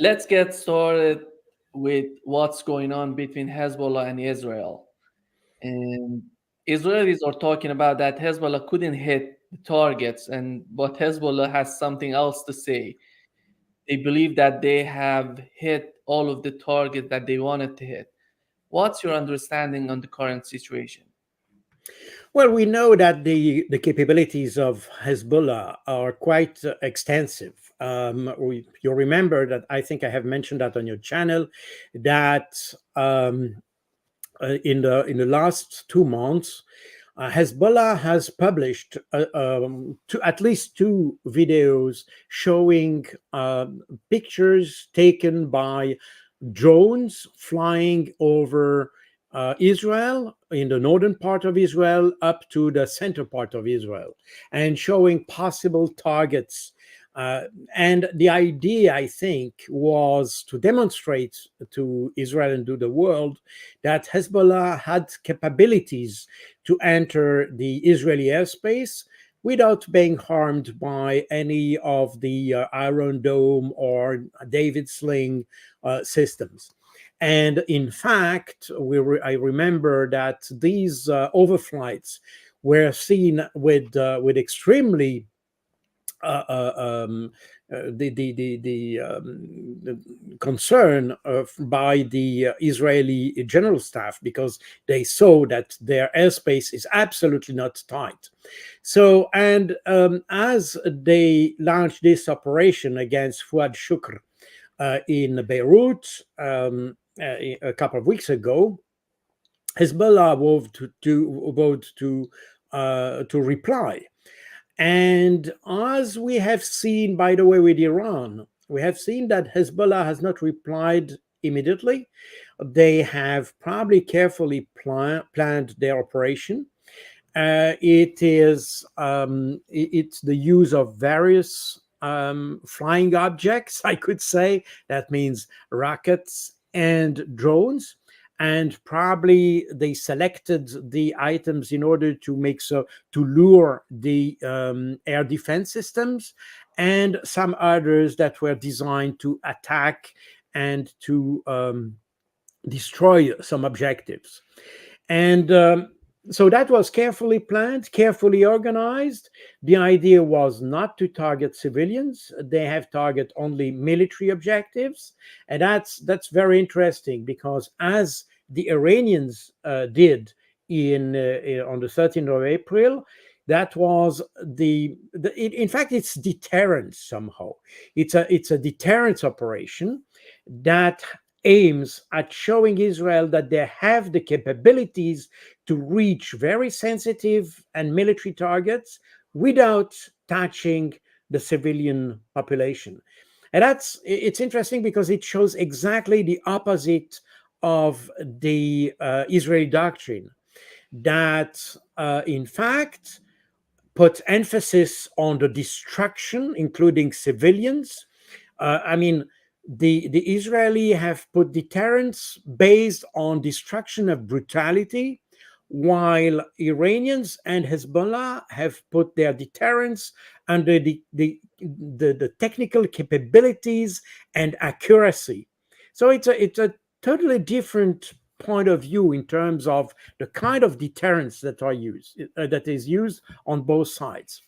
Let's get started with what's going on between Hezbollah and Israel. And Israelis are talking about that Hezbollah couldn't hit the targets, and but Hezbollah has something else to say. They believe that they have hit all of the targets that they wanted to hit. What's your understanding on the current situation? Well, we know that the capabilities of Hezbollah are quite extensive. You remember that I think I have mentioned that on your channel that in the last 2 months, Hezbollah has published at least two videos showing pictures taken by drones flying over Israel, in the northern part of Israel, up to the center part of Israel, and showing possible targets. And the idea, I think, was to demonstrate to Israel and to the world that Hezbollah had capabilities to enter the Israeli airspace without being harmed by any of the Iron Dome or David Sling systems. And in fact, I remember that these overflights were seen with extremely the concern by the Israeli general staff, because they saw that their airspace is absolutely not tight. So, and as they launched this operation against Fuad Shukr in Beirut a couple of weeks ago, Hezbollah vowed to reply. And as we have seen, by the way, with Iran, we have seen that Hezbollah has not replied immediately. They have probably carefully planned their operation. It's the use of various flying objects, I could say. That means rockets and drones. And probably they selected the items in order to to lure the air defense systems, and some others that were designed to attack and to destroy some objectives. And so that was carefully planned, carefully organized. The idea was not to target civilians. They have target only military objectives. And that's very interesting, because as the Iranians did on the 13th of April, that was in fact, it's deterrence somehow. It's a deterrence operation that aims at showing Israel that they have the capabilities to reach very sensitive and military targets without touching the civilian population. And it's interesting because it shows exactly the opposite of the Israeli doctrine, that in fact put emphasis on the destruction, including civilians. I mean, the Israeli have put deterrence based on destruction of brutality, while Iranians and Hezbollah have put their deterrence under the technical capabilities and accuracy. So it's a totally different point of view in terms of the kind of deterrence that is used on both sides.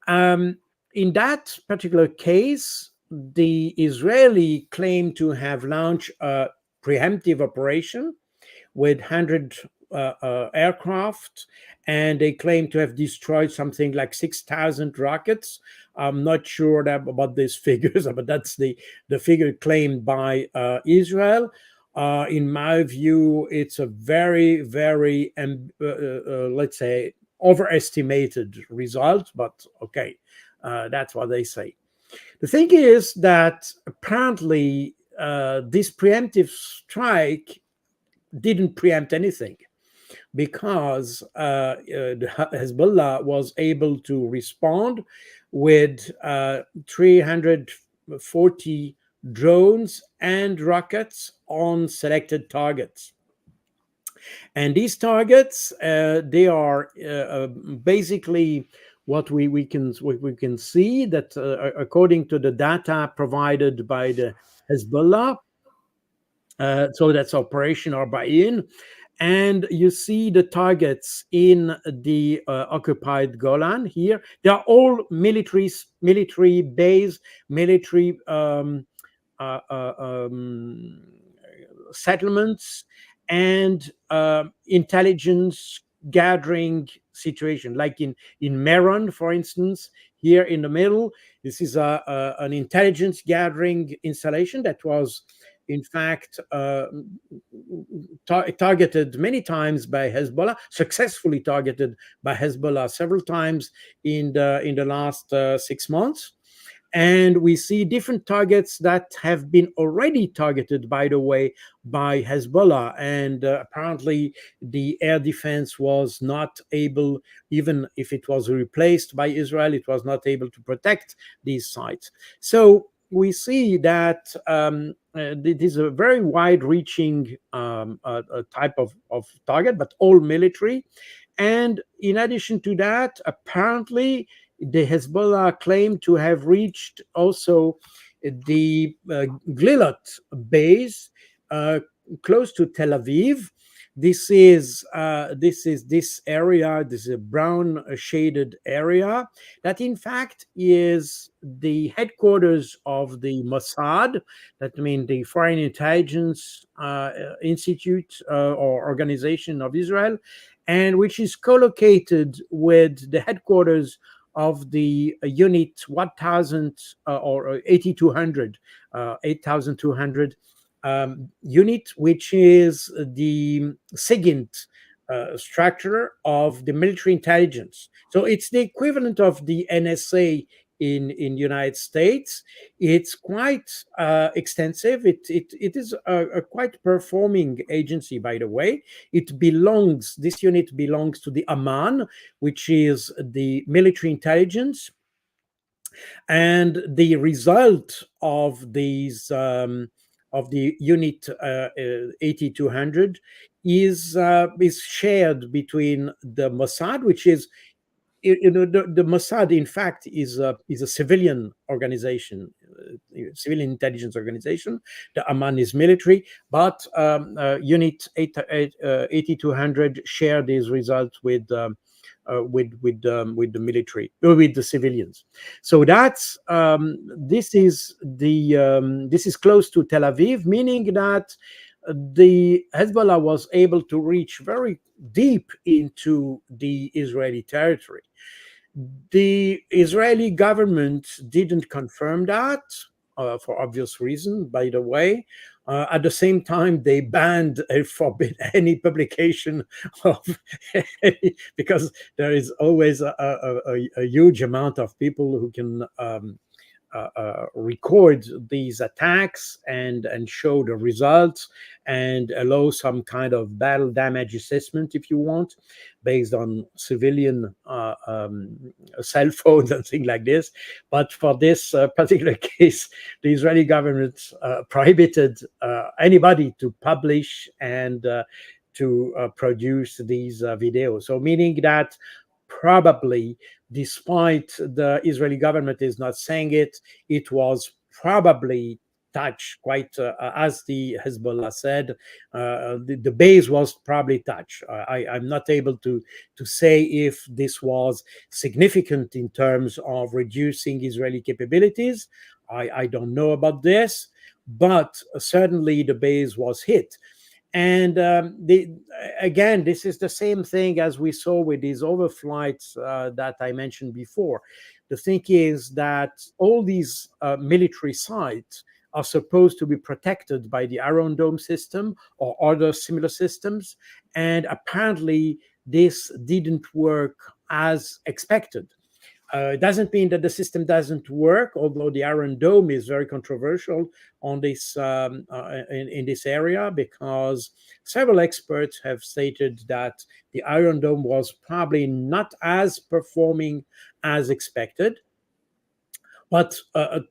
In that particular case, the Israeli claim to have launched a preemptive operation with 100 aircraft, and they claim to have destroyed something like 6,000 rockets. I'm not sure about these figures, but that's the figure claimed by Israel. In my view, it's a very, very, let's say, overestimated result, but okay, that's what they say. The thing is that apparently this preemptive strike didn't preempt anything, because Hezbollah was able to respond with 340 drones and rockets on selected targets. And these targets, they are basically what we can see that according to the data provided by the Hezbollah, so that's Operation Arbain, and you see the targets in the occupied Golan here. They are all military base, military uh, uh, um, settlements, and intelligence gathering situation, like in Maidan, for instance. Here in the middle, this is an intelligence gathering installation that was in fact targeted many times by Hezbollah, successfully targeted by Hezbollah several times in the last 6 months. And we see different targets that have been already targeted, by the way, by Hezbollah. And apparently, the air defense was not able, even if it was replaced by Israel, it was not able to protect these sites. So we see that it is a very wide-reaching type of target, but all military. And in addition to that, apparently, the Hezbollah claimed to have reached also the Glilot base uh, close to Tel Aviv. This area. This is a brown shaded area that, in fact, is the headquarters of the Mossad. That means the Foreign Intelligence Institute or Organization of Israel, and which is co-located with the headquarters of the unit 1000 or 8200, 8200 unit, which is the SIGINT structure of the military intelligence. So it's the equivalent of the NSA in United States. It's quite extensive. It is a quite performing agency, by the way. This unit belongs to the Aman, which is the military intelligence. And the result of these of the unit 8200 is shared between the Mossad, which is, the Mossad, in fact, is a civilian organization, civilian intelligence organization. The Aman is military, but Unit 8200 share these results with the military, with the civilians. So this is close to Tel Aviv, meaning that the Hezbollah was able to reach very deep into the Israeli territory. The Israeli government didn't confirm that, for obvious reasons, by the way. At the same time, they banned and forbid any publication of because there is always a huge amount of people who can record these attacks and show the results and allow some kind of battle damage assessment, if you want, based on civilian cell phones and things like this. But for this particular case, the Israeli government prohibited anybody to publish and to produce these videos. So meaning that probably, despite the Israeli government is not saying it, it was probably touched quite, as the Hezbollah said, the base was probably touched. I'm not able to say if this was significant in terms of reducing Israeli capabilities. I don't know about this, but certainly the base was hit. And again, this is the same thing as we saw with these overflights that I mentioned before. The thing is that all these military sites are supposed to be protected by the Iron Dome system or other similar systems. And apparently, this didn't work as expected. It doesn't mean that the system doesn't work, although the Iron Dome is very controversial on this in this area, because several experts have stated that the Iron Dome was probably not as performing as expected. but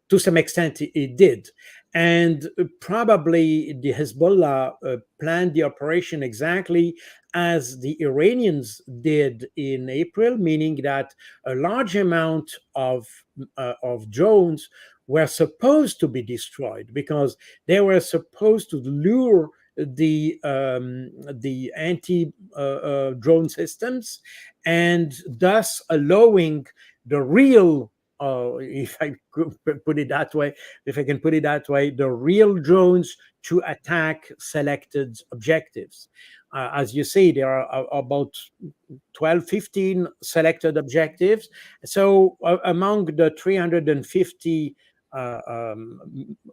to some extent it did. And probably the Hezbollah planned the operation exactly as the Iranians did in April, meaning that a large amount of drones were supposed to be destroyed because they were supposed to lure the anti drone systems, and thus allowing the real, if I could put it that way, if I can put it that way, the real drones to attack selected objectives. As you see, there are about 12, 15 selected objectives. So among the 350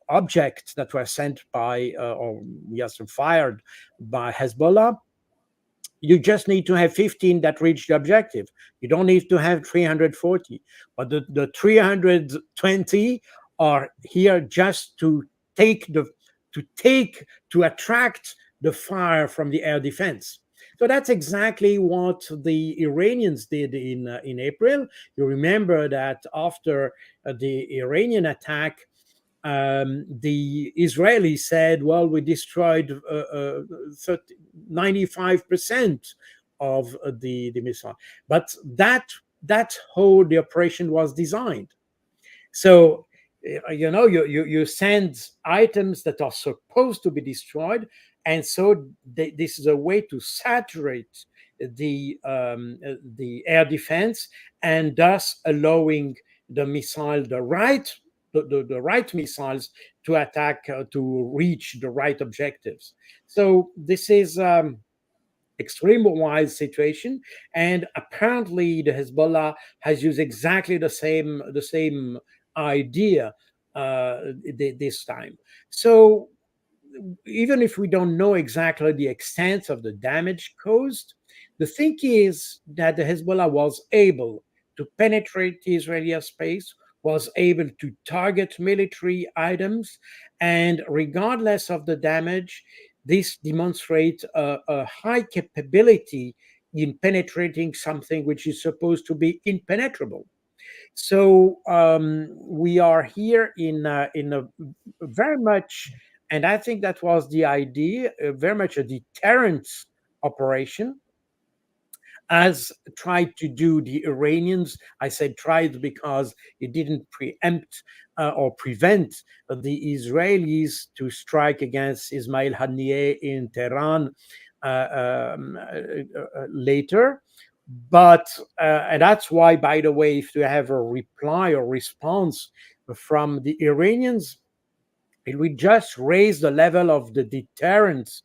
objects that were sent by, or yes, fired by Hezbollah, you just need to have 15 that reach the objective. You don't need to have 340. But the 320 are here just to take to attract the fire from the air defense. So that's exactly what the Iranians did in April. You remember that after the Iranian attack, the Israelis said, well, we destroyed 95% of the missile. But that's how the operation was designed. So, you send items that are supposed to be destroyed, and so this is a way to saturate the air defense, and thus allowing the missile the right missiles to attack, to reach the right objectives. So this is extremely wide situation, and apparently the Hezbollah has used exactly the same idea this time. So even if we don't know exactly the extent of the damage caused, the thing is that the Hezbollah was able to penetrate the Israeli airspace, was able to target military items, and regardless of the damage, this demonstrates a high capability in penetrating something which is supposed to be impenetrable. So we are here in a very much, and I think that was the idea, very much a deterrence operation, as tried to do the Iranians. I said tried because it didn't preempt or prevent the Israelis to strike against Ismail Haniyeh in Tehran later. But and that's why, by the way, if you have a reply or response from the Iranians, it will just raise the level of the deterrence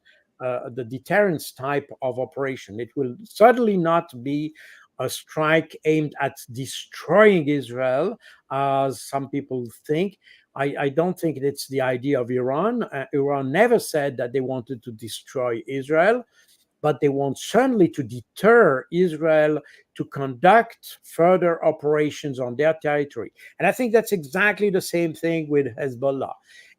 type of operation. It will certainly not be a strike aimed at destroying Israel, as some people think. I don't think it's the idea of Iran. Iran never said that they wanted to destroy Israel, but they want certainly to deter Israel to conduct further operations on their territory. And I think that's exactly the same thing with Hezbollah.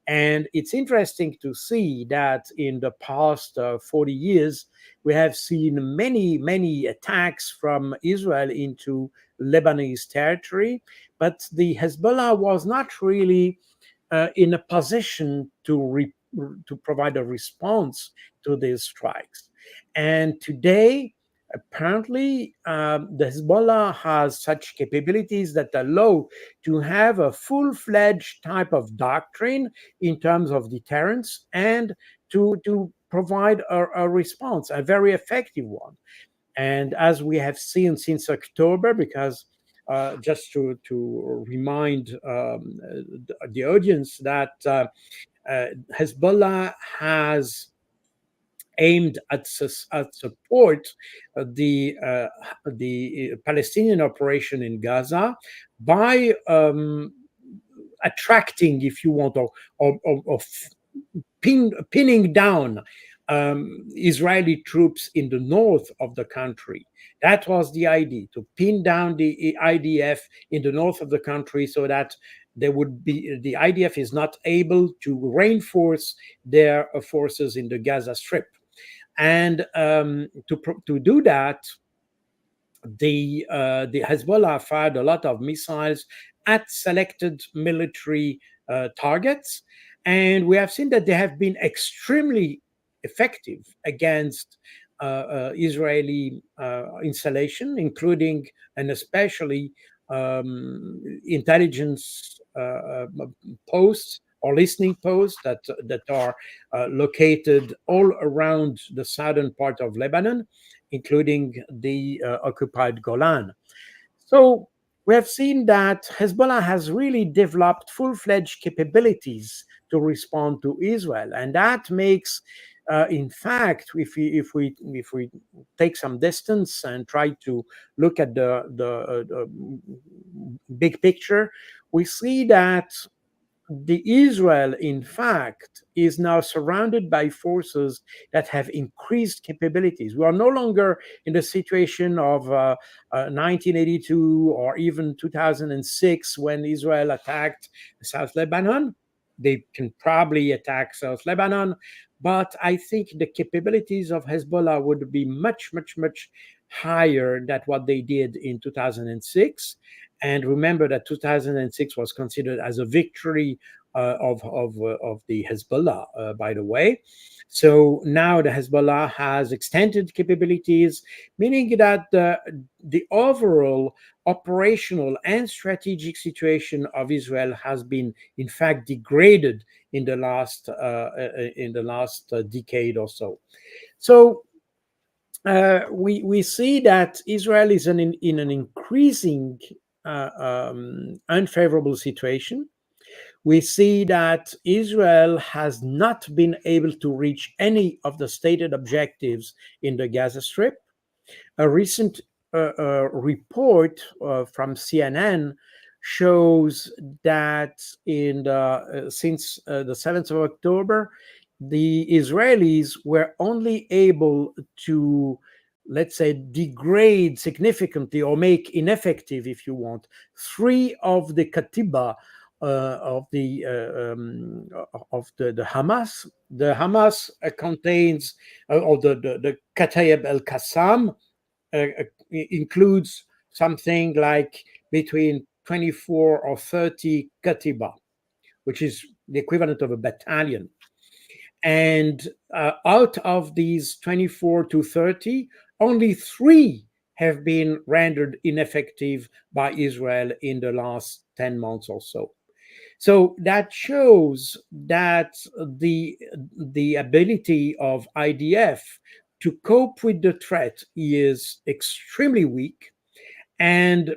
And it's interesting to see that in the past 40 years, we have seen many, many attacks from Israel into Lebanese territory, but the Hezbollah was not really in a position to provide a response to these strikes. And today, apparently, the Hezbollah has such capabilities that allow to have a full-fledged type of doctrine in terms of deterrence, and to provide a response, a very effective one. And as we have seen since October, because just to remind the audience that Hezbollah has aimed at support the Palestinian operation in Gaza by attracting, if you want, or pinning down Israeli troops in the north of the country. That was the idea, to pin down the IDF in the north of the country, so that the IDF is not able to reinforce their forces in the Gaza Strip. And to do that, the Hezbollah fired a lot of missiles at selected military targets. And we have seen that they have been extremely effective against Israeli installation, including and especially intelligence posts or listening posts that are located all around the southern part of Lebanon, including the occupied Golan. So we have seen that Hezbollah has really developed full-fledged capabilities to respond to Israel, and that makes, in fact, if we take some distance and try to look at the big picture, we see that the Israel, in fact, is now surrounded by forces that have increased capabilities. We are no longer in the situation of 1982 or even 2006 when Israel attacked South Lebanon. They can probably attack South Lebanon, but I think the capabilities of Hezbollah would be much, much, much higher than what they did in 2006. And remember that 2006 was considered as a victory of the Hezbollah, by the way. So now the Hezbollah has extended capabilities, meaning that the overall operational and strategic situation of Israel has been, in fact, degraded in the last decade or so. So we see that Israel is in an increasing unfavorable situation. We see that Israel has not been able to reach any of the stated objectives in the Gaza Strip. A recent report from CNN shows that since the 7th of October, the Israelis were only able to, let's say, degrade significantly or make ineffective, if you want, 3 of the Katiba of the Hamas. The Hamas contains, or the Katayeb el Qassam includes something like between 24 or 30 Katiba, which is the equivalent of a battalion. And out of these 24 to 30, only 3 have been rendered ineffective by Israel in the last 10 months or so. So that shows that the ability of IDF to cope with the threat is extremely weak. And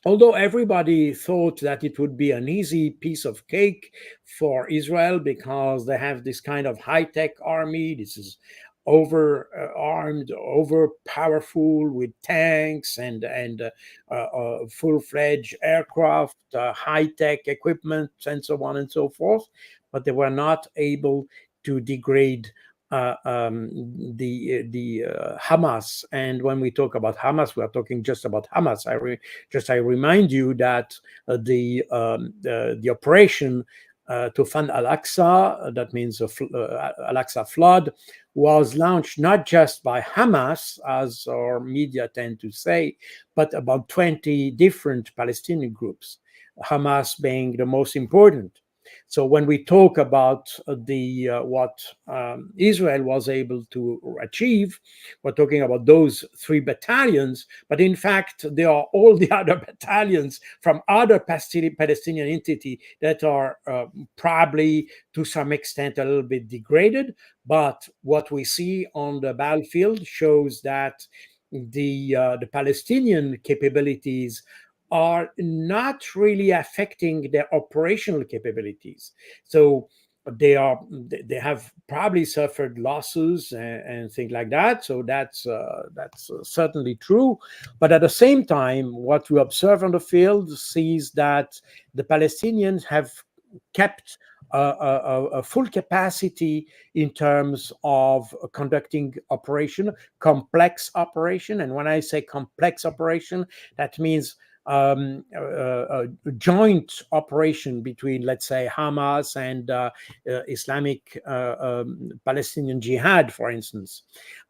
although everybody thought that it would be an easy piece of cake for Israel because they have this kind of high-tech army, this is over-armed, over-powerful with tanks and full-fledged aircraft, high-tech equipment, and so on and so forth, but they were not able to degrade the Hamas. And when we talk about Hamas, we are talking just about Hamas. I remind you that the operation to fund Al-Aqsa, that means Al-Aqsa flood, was launched not just by Hamas, as our media tend to say, but about 20 different Palestinian groups, Hamas being the most important. So when we talk about what Israel was able to achieve, we're talking about those 3 battalions, but in fact, there are all the other battalions from other Palestinian entity that are probably to some extent a little bit degraded. But what we see on the battlefield shows that the Palestinian capabilities are not really affecting their operational capabilities. So they have probably suffered losses and things like that. So that's certainly true. But at the same time, what we observe on the field sees that the Palestinians have kept a full capacity in terms of conducting complex operation. And when I say complex operation, that means a joint operation between, let's say, Hamas and Islamic Palestinian Jihad, for instance.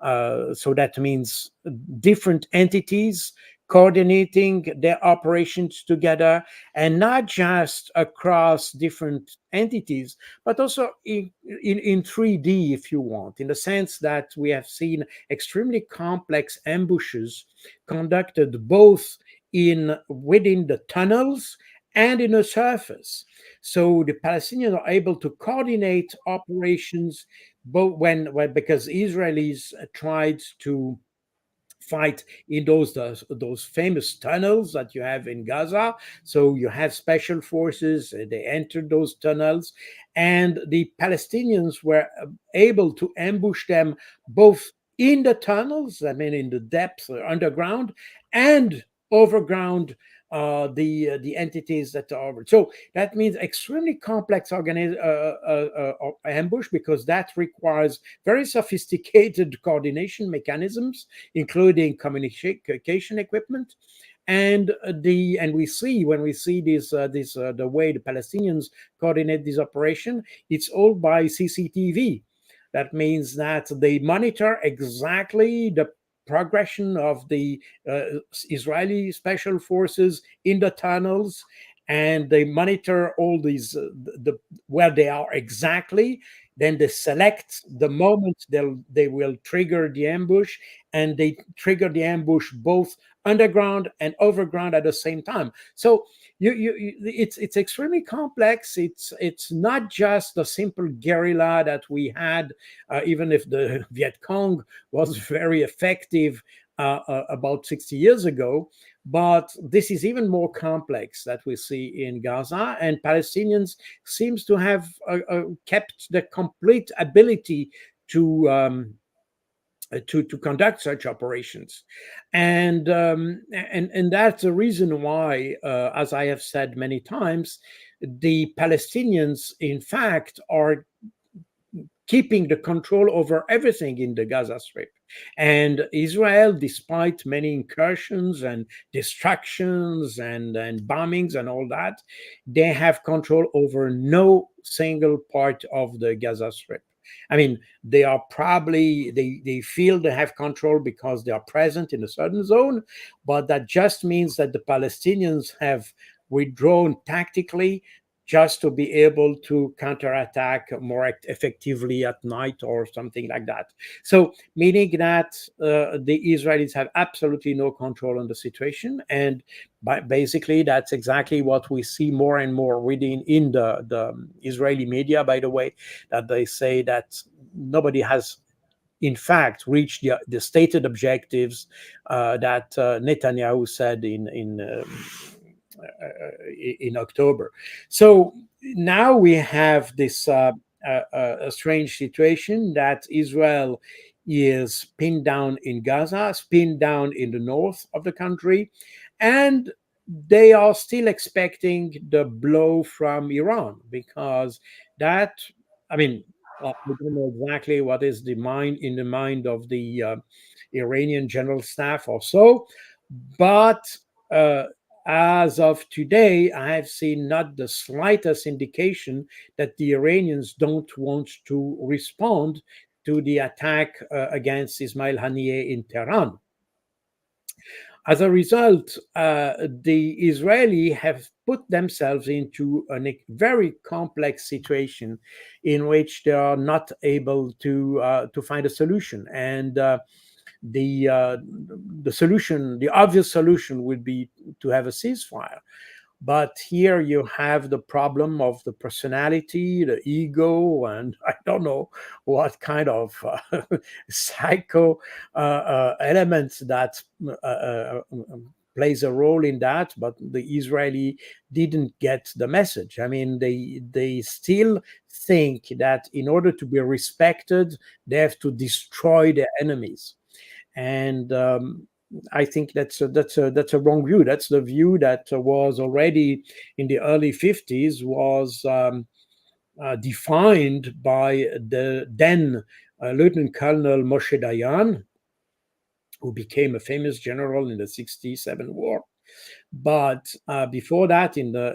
So that means different entities coordinating their operations together, and not just across different entities, but also in 3D, if you want, in the sense that we have seen extremely complex ambushes conducted both in within the tunnels and in the surface. So the Palestinians are able to coordinate operations both when because Israelis tried to fight in those famous tunnels that you have in Gaza. So you have special forces, they entered those tunnels, and the Palestinians were able to ambush them both in the tunnels, I mean in the depths or underground, and overground, the entities that are over. So that means extremely complex ambush, because that requires very sophisticated coordination mechanisms, including communication equipment. And we see, when we see the way the Palestinians coordinate this operation, it's all by CCTV. That means that they monitor exactly the progression of the Israeli special forces in the tunnels, and they monitor all these where they are exactly. Then they select the moment they will trigger the ambush, and they trigger the ambush both underground and overground at the same time. So it's extremely complex. It's not just the simple guerrilla that we had, even if the Viet Cong was very effective about 60 years ago. But this is even more complex that we see in Gaza, and Palestinians seems to have kept the complete ability to to conduct such operations. And that's the reason why, as I have said many times, the Palestinians in fact are keeping the control over everything in the Gaza Strip. And Israel, despite many incursions and distractions and bombings and all that, they have control over no single part of the Gaza Strip. I mean, they are probably, they feel they have control because they are present in a certain zone, but that just means that the Palestinians have withdrawn tactically, just to be able to counterattack more effectively at night or something like that. So, meaning that the Israelis have absolutely no control on the situation, and basically that's exactly what we see more and more reading in the Israeli media. By the way, that they say that nobody has in fact reached the stated objectives that Netanyahu said in October. So now we have this a strange situation that Israel is pinned down in Gaza, pinned down in the north of the country, and they are still expecting the blow from Iran, because that, I mean, we don't know exactly what is in the mind of the Iranian general staff or so, but uh, as of today, I have seen not the slightest indication that the Iranians don't want to respond to the attack against Ismail Haniyeh in Tehran. As a result, the Israeli have put themselves into a very complex situation in which they are not able to find a solution. And the the solution, the obvious solution, would be to have a ceasefire. But here you have the problem of the personality, the ego, and I don't know what kind of psycho elements that plays a role in that. But the Israeli didn't get the message. I mean, they still think that in order to be respected, they have to destroy their enemies. And I think that's a wrong view. That's the view that was already in the early 50s was defined by the then Lieutenant Colonel Moshe Dayan, who became a famous general in the 67 war. But before that, in the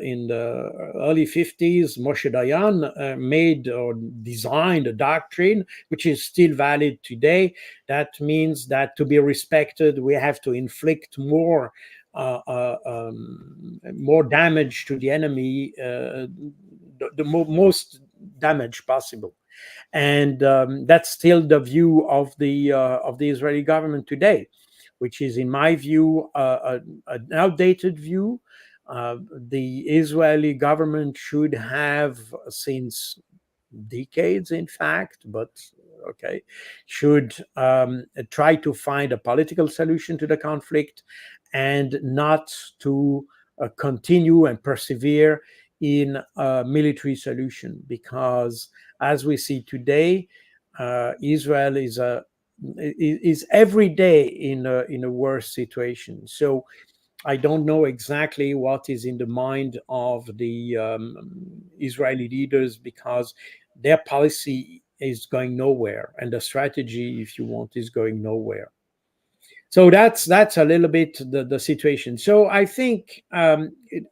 early 50s, Moshe Dayan made or designed a doctrine which is still valid today. That means that to be respected, we have to inflict more damage to the enemy, the most damage possible. And that's still the view of the Israeli government today, which is, in my view, an outdated view. The Israeli government should have, since decades, in fact, but okay, should try to find a political solution to the conflict and not to continue and persevere in a military solution, because as we see today, Israel is every day in a worse situation. So I don't know exactly what is in the mind of the Israeli leaders, because their policy is going nowhere, and the strategy, if you want, is going nowhere. So that's a little bit the situation. So I think,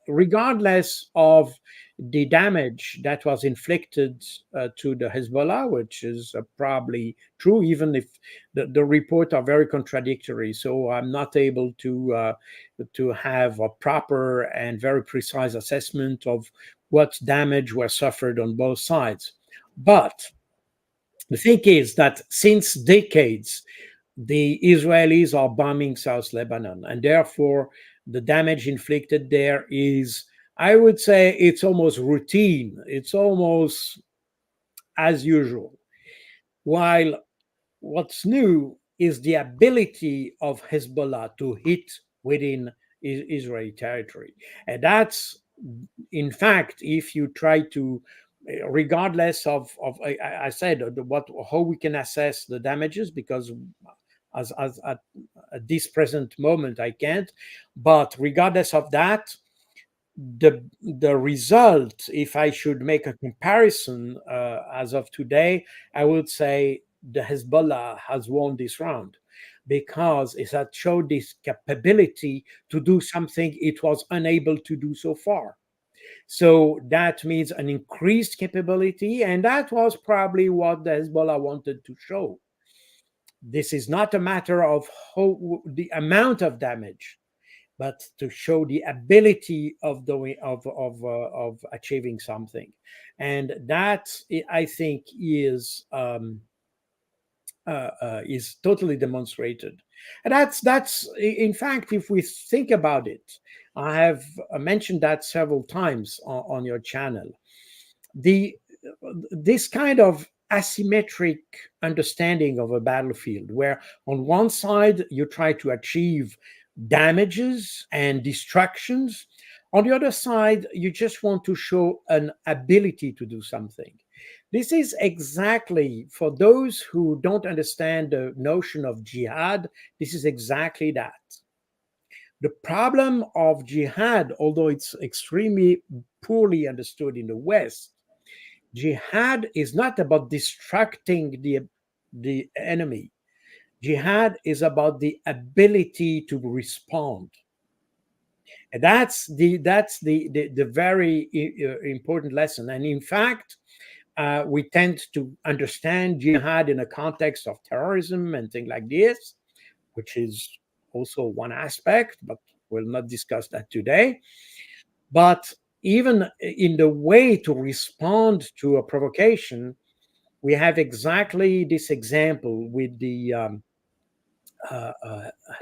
regardless of the damage that was inflicted to the Hezbollah, which is probably true, even if the reports are very contradictory. So I'm not able to have a proper and very precise assessment of what damage was suffered on both sides. But the thing is that since decades, the Israelis are bombing South Lebanon, and therefore the damage inflicted there is, I would say, it's almost routine. It's almost as usual. While what's new is the ability of Hezbollah to hit within Israeli territory. And that's, in fact, if you try to, regardless of I said, what how we can assess the damages, because as at this present moment I can't, but regardless of that, the result, if I should make a comparison as of today, I would say the Hezbollah has won this round, because it had showed this capability to do something it was unable to do so far. So that means an increased capability, and that was probably what the Hezbollah wanted to show. This is not a matter of the amount of damage, but to show the ability of doing of achieving something, and that, I think, is totally demonstrated. And that's in fact, if we think about it, I have mentioned that several times on your channel. The This kind of asymmetric understanding of a battlefield, where on one side you try to achieve damages and destructions, on the other side you just want to show an ability to do something. This is exactly, for those who don't understand the notion of jihad, this is exactly that. The problem of jihad, although it's extremely poorly understood in the West, jihad is not about distracting the enemy. Jihad is about the ability to respond. And that's the very important lesson. And in fact, we tend to understand jihad in a context of terrorism and things like this, which is also one aspect, but we'll not discuss that today. But even in the way to respond to a provocation, we have exactly this example with the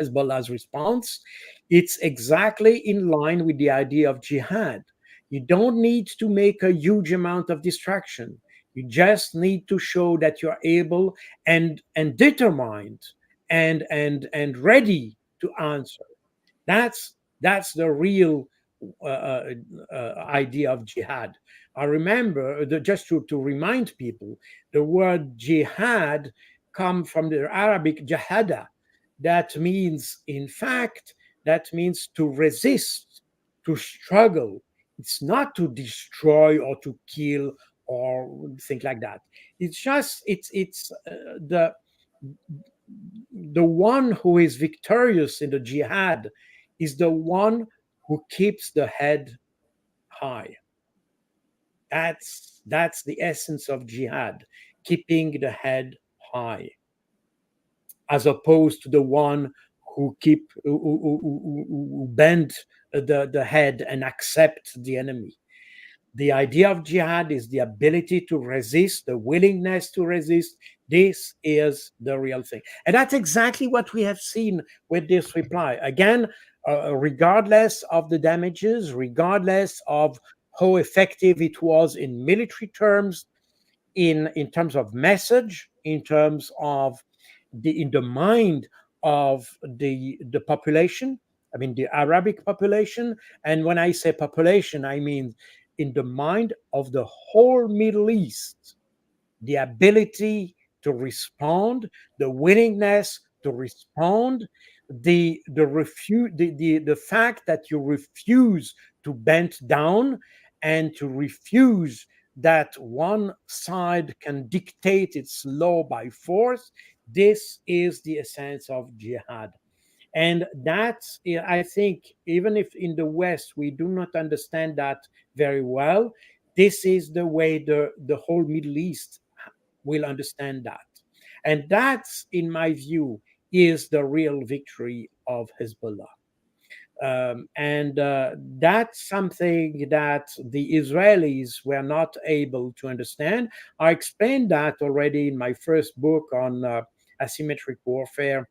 Hezbollah's response. It's exactly in line with the idea of jihad. You don't need to make a huge amount of distraction. You just need to show that you're able and determined and ready to answer. That's the real uh, uh, idea of jihad. I remember, just to remind people, the word jihad come from the Arabic jahada. That means, in fact, that means to resist, to struggle. It's not to destroy or to kill or think like that. It's just it's the one who is victorious in the jihad is the one who keeps the head high. That's the essence of jihad, keeping the head high, as opposed to the one who bend the head and accept the enemy. The idea of jihad is the ability to resist, the willingness to resist. This is the real thing. And that's exactly what we have seen with this reply. Again, regardless of the damages, regardless of how effective it was in military terms, in terms of message, in terms of in the mind of the population, I mean the Arabic population. And when I say population, I mean in the mind of the whole Middle East, the ability to respond, the willingness to respond, the fact that you refuse to bend down and to refuse that one side can dictate its law by force. This is the essence of jihad. And that's, I think, even if in the West we do not understand that very well, this is the way the whole Middle East will understand that. And that's, in my view, is the real victory of Hezbollah. And that's something that the Israelis were not able to understand. I explained that already in my first book on asymmetric warfare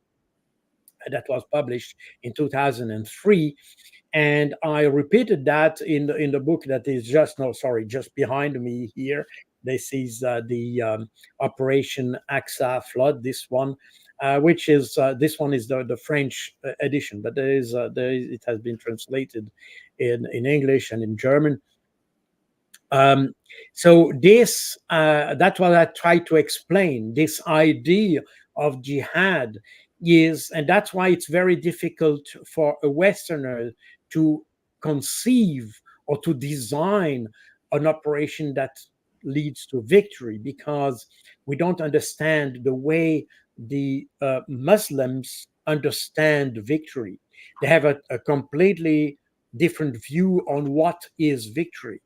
that was published in 2003. And I repeated that in the book that is just, no, sorry, just behind me here. This is the Operation Aqsa Flood, this one, which is, this one is the French edition, but it has been translated in English and in German. Um, so this, that's what I try to explain. This idea of jihad is, and that's why it's very difficult for a Westerner to conceive or to design an operation that leads to victory, because we don't understand the way the Muslims understand victory. They have a completely different view on what is victory.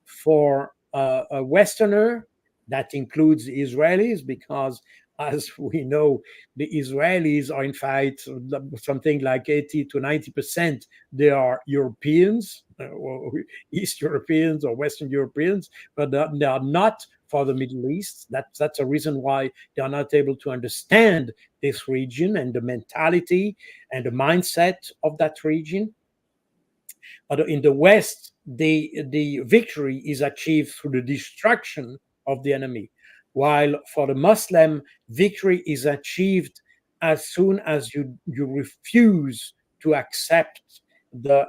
For a Westerner, that includes Israelis, because as we know, the Israelis are in fact something like 80 to 90%. They are Europeans, or East Europeans or Western Europeans, but they are not for the Middle East. That's a reason why they are not able to understand this region and the mentality and the mindset of that region. But in the West, the victory is achieved through the destruction of the enemy, while for the Muslim, victory is achieved as soon as you refuse to accept the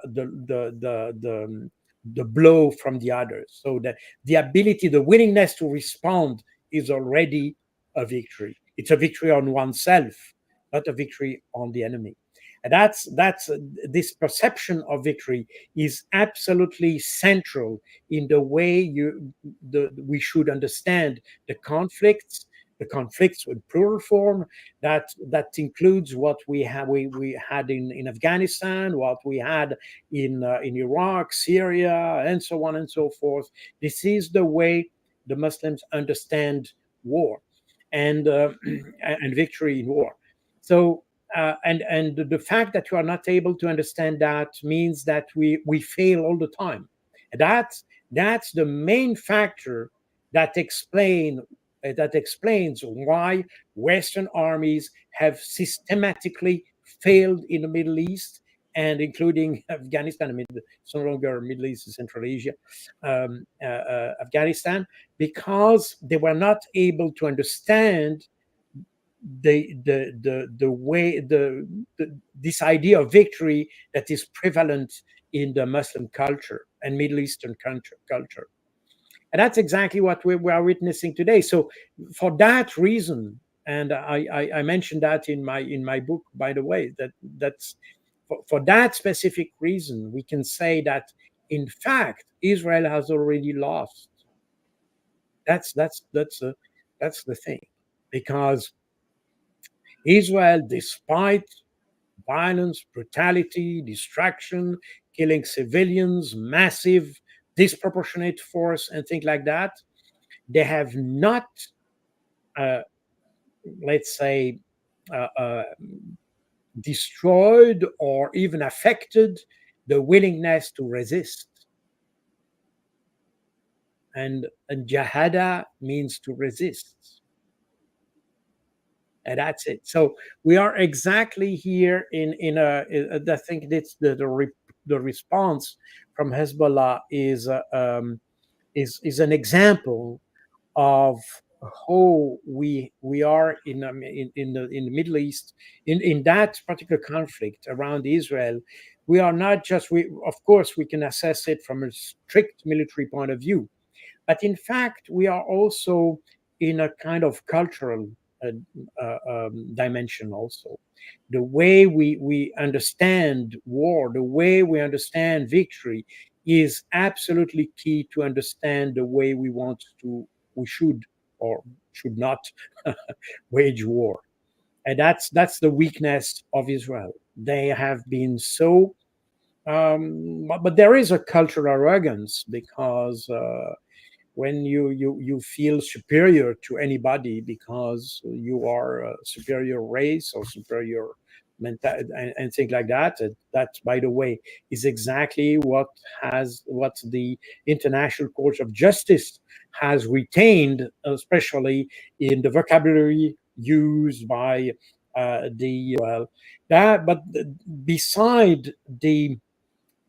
blow from the others. So the ability, the willingness to respond is already a victory. It's a victory on oneself, not a victory on the enemy. And that's this perception of victory is absolutely central in the way we should understand the conflicts with plural form. That includes what we had in Afghanistan, what we had in Iraq, Syria, and so on and so forth. This is the way the Muslims understand war and and victory in war. So and the fact that you are not able to understand that means that we fail all the time. That's the main factor that explains why Western armies have systematically failed in the Middle East, and including Afghanistan. I mean, it's no longer Middle East, it's Central Asia, Afghanistan, because they were not able to understand the way this idea of victory that is prevalent in the Muslim culture and Middle Eastern culture. And that's exactly what we are witnessing today. So for that reason, and I mentioned that in my book, by the way, that's for that specific reason, we can say that in fact Israel has already lost. That's the thing, because Israel, despite violence, brutality, destruction, killing civilians, massive, disproportionate force, and things like that. They have not, uh, let's say, uh, uh, destroyed or even affected the willingness to resist. And jahada means to resist. And that's it. So we are exactly here in I think that's the response from Hezbollah is an example of how we are in the Middle East in that particular conflict around Israel. We are not just we of course we can assess it from a strict military point of view, but in fact we are also in a kind of cultural dimension also. The way we understand war, the way we understand victory is absolutely key to understand the way we should or should not wage war. And that's the weakness of Israel. They have been so but there is a cultural arrogance because when you feel superior to anybody because you are a superior race or superior mental and things like that. That, by the way, is exactly what the International Court of Justice has retained, especially in the vocabulary used by the well. That, but beside the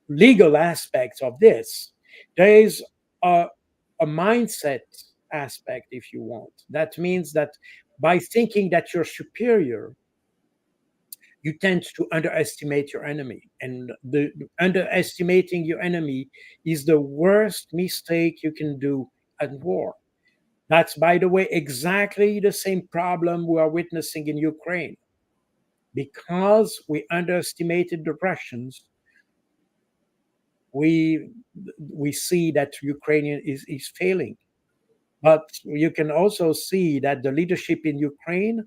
legal aspects of this, there is a mindset aspect, if you want. That means that by thinking that you're superior, you tend to underestimate your enemy. And the underestimating your enemy is the worst mistake you can do at war. That's, by the way, exactly the same problem we are witnessing in Ukraine. Because we underestimated the Russians, we see that Ukrainian is failing. But you can also see that the leadership in Ukraine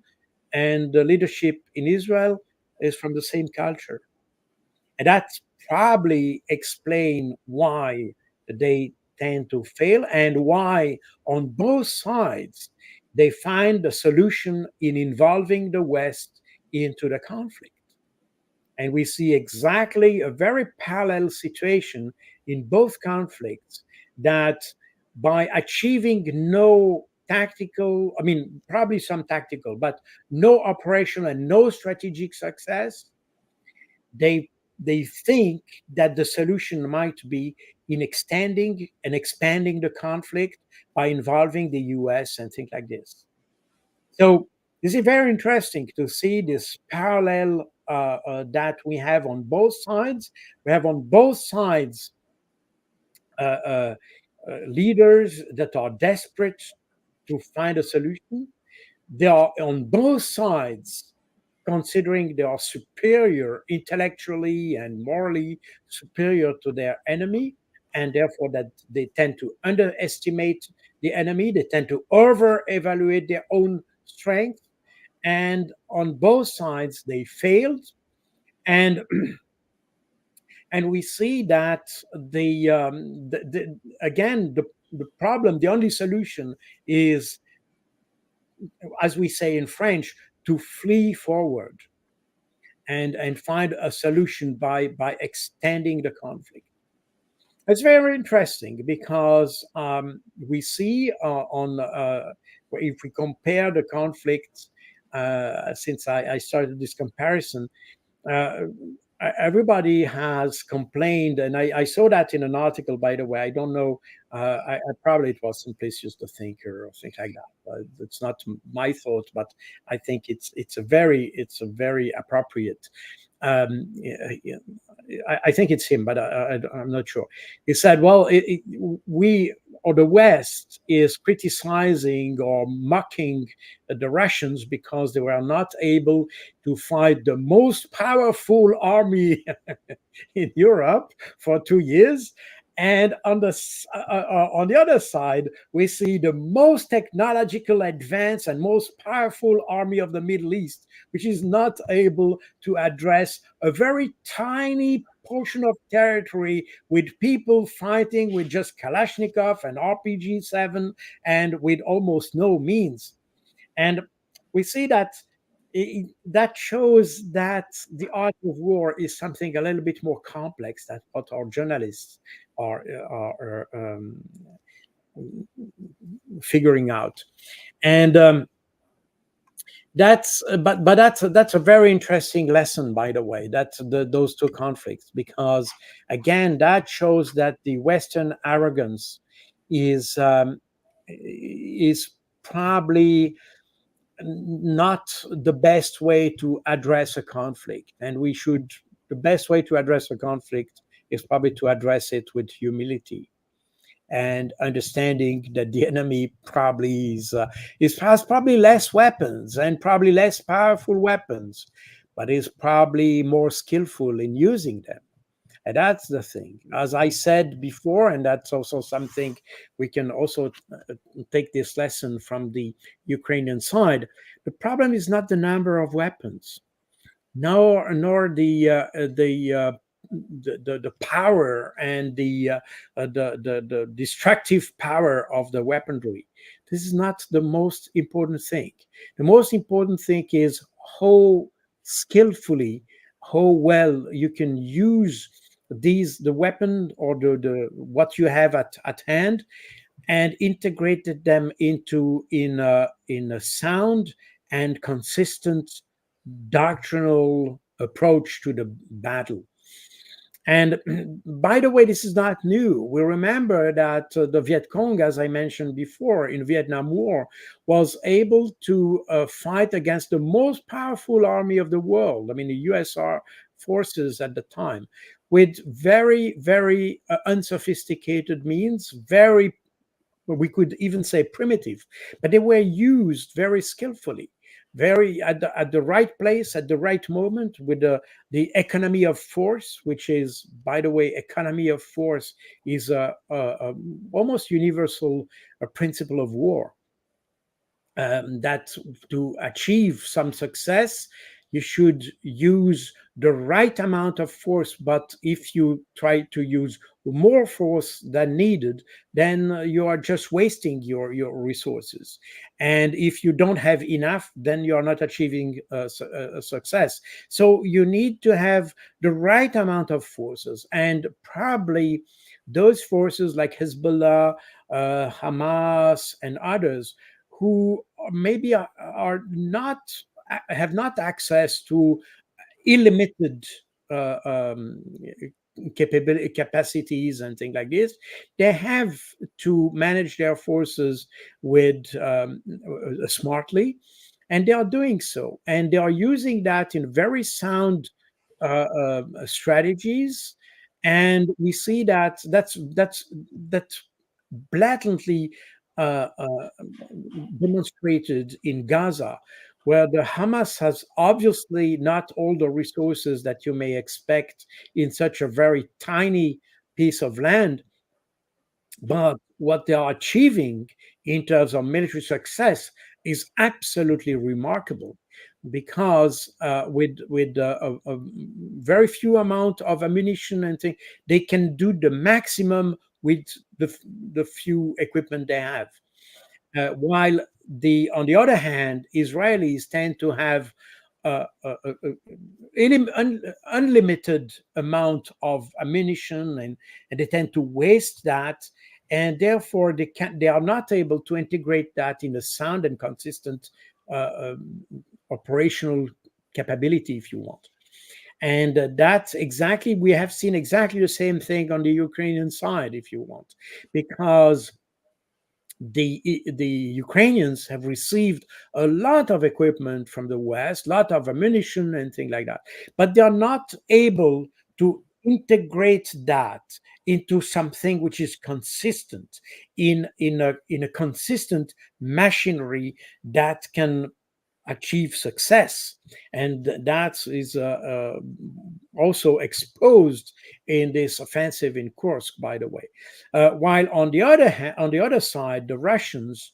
and the leadership in Israel is from the same culture. And that probably explain why they tend to fail and why on both sides they find the solution in involving the West into the conflict. And we see exactly a very parallel situation in both conflicts, that by achieving no tactical, I mean, probably some tactical, but no operational and no strategic success, they they think that the solution might be in extending and expanding the conflict by involving the US and things like this. So this is very interesting to see this parallel that we have on both sides. We have on both sides uh, uh, leaders that are desperate to find a solution. They are on both sides considering they are superior intellectually and morally superior to their enemy, and therefore that they tend to underestimate the enemy. They tend to over evaluate their own strength, and on both sides they failed. And and we see that again the problem, the only solution is, as we say in French, to flee forward and find a solution by extending the conflict. It's very interesting because we see if we compare the conflicts since I started this comparison, uh, everybody has complained, and I saw that in an article, by the way. I don't know. I probably it was Simplicius the Thinker or things like that. It's not my thought, but I think it's a very appropriate. I think it's him, but I'm not sure. He said, "Well, we or the West is criticizing or mocking the Russians because they were not able to fight the most powerful army in Europe for 2 years, And on the other side, we see the most technological advanced and most powerful army of the Middle East, which is not able to address a very tiny portion of territory with people fighting with just Kalashnikov and RPG-7 and with almost no means. And we see that that shows that the art of war is something a little bit more complex than what our journalists are figuring out. And that's a very interesting lesson, by the way. That's those two conflicts, because again, that shows that the Western arrogance is is probably not the best way to address a conflict. And we should, the best way to address a conflict is probably to address it with humility and understanding that the enemy probably has probably less weapons and probably less powerful weapons, but is probably more skillful in using them. And that's the thing. As I said before, and that's also something we can also take this lesson from the Ukrainian side. The problem is not the number of weapons, nor the power and the destructive power of the weaponry. This is not the most important thing. The most important thing is how skillfully, how well you can use the weapon or the what you have at hand, and integrated them in a sound and consistent doctrinal approach to the battle. And by the way, this is not new. We remember that the Viet Cong, as I mentioned before, in Vietnam War, was able to fight against the most powerful army of the world. I mean, the USSR forces at the time, with very, very unsophisticated means, very, we could even say primitive, but they were used very skillfully, very at the right place at the right moment, with the economy of force, which is, by the way, economy of force is a almost universal principle of war. That to achieve some success, you should use the right amount of force. But if you try to use more force than needed, then you are just wasting your resources. And if you don't have enough, then you are not achieving a success. So you need to have the right amount of forces, and probably those forces like Hezbollah, Hamas, and others who maybe are not have not access to illimited uh, um, capacities and things like this. They have to manage their forces with smartly, and they are doing so, and they are using that in very sound strategies. And we see that that's blatantly uh, uh, demonstrated in Gaza, where the Hamas has obviously not all the resources that you may expect in such a very tiny piece of land. But what they are achieving in terms of military success is absolutely remarkable, because with a very few amount of ammunition and things, they can do the maximum with the few equipment they have. While on the other hand, Israelis tend to have unlimited amount of ammunition, and they tend to waste that, and therefore they are not able to integrate that in a sound and consistent operational capability, if you want. And that's exactly, we have seen exactly the same thing on the Ukrainian side, if you want, because the Ukrainians have received a lot of equipment from the West, a lot of ammunition and things like that, but they are not able to integrate that into something which is consistent in a consistent machinery that can achieve success. And that is also exposed in this offensive in Kursk, by the way. While on the other hand, on the other side, the Russians,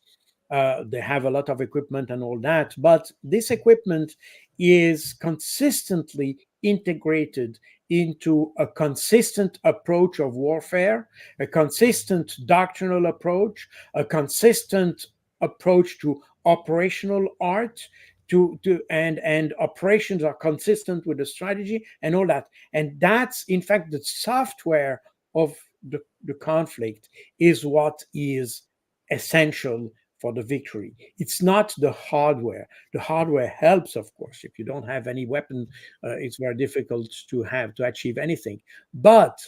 they have a lot of equipment and all that, but this equipment is consistently integrated into a consistent approach of warfare, a consistent doctrinal approach, a consistent approach to operational art, and operations are consistent with the strategy and all that. And that's in fact the software of the conflict is what is essential for the victory. It's not the hardware. The hardware helps, of course. If you don't have any weapon, it's very difficult to achieve anything. But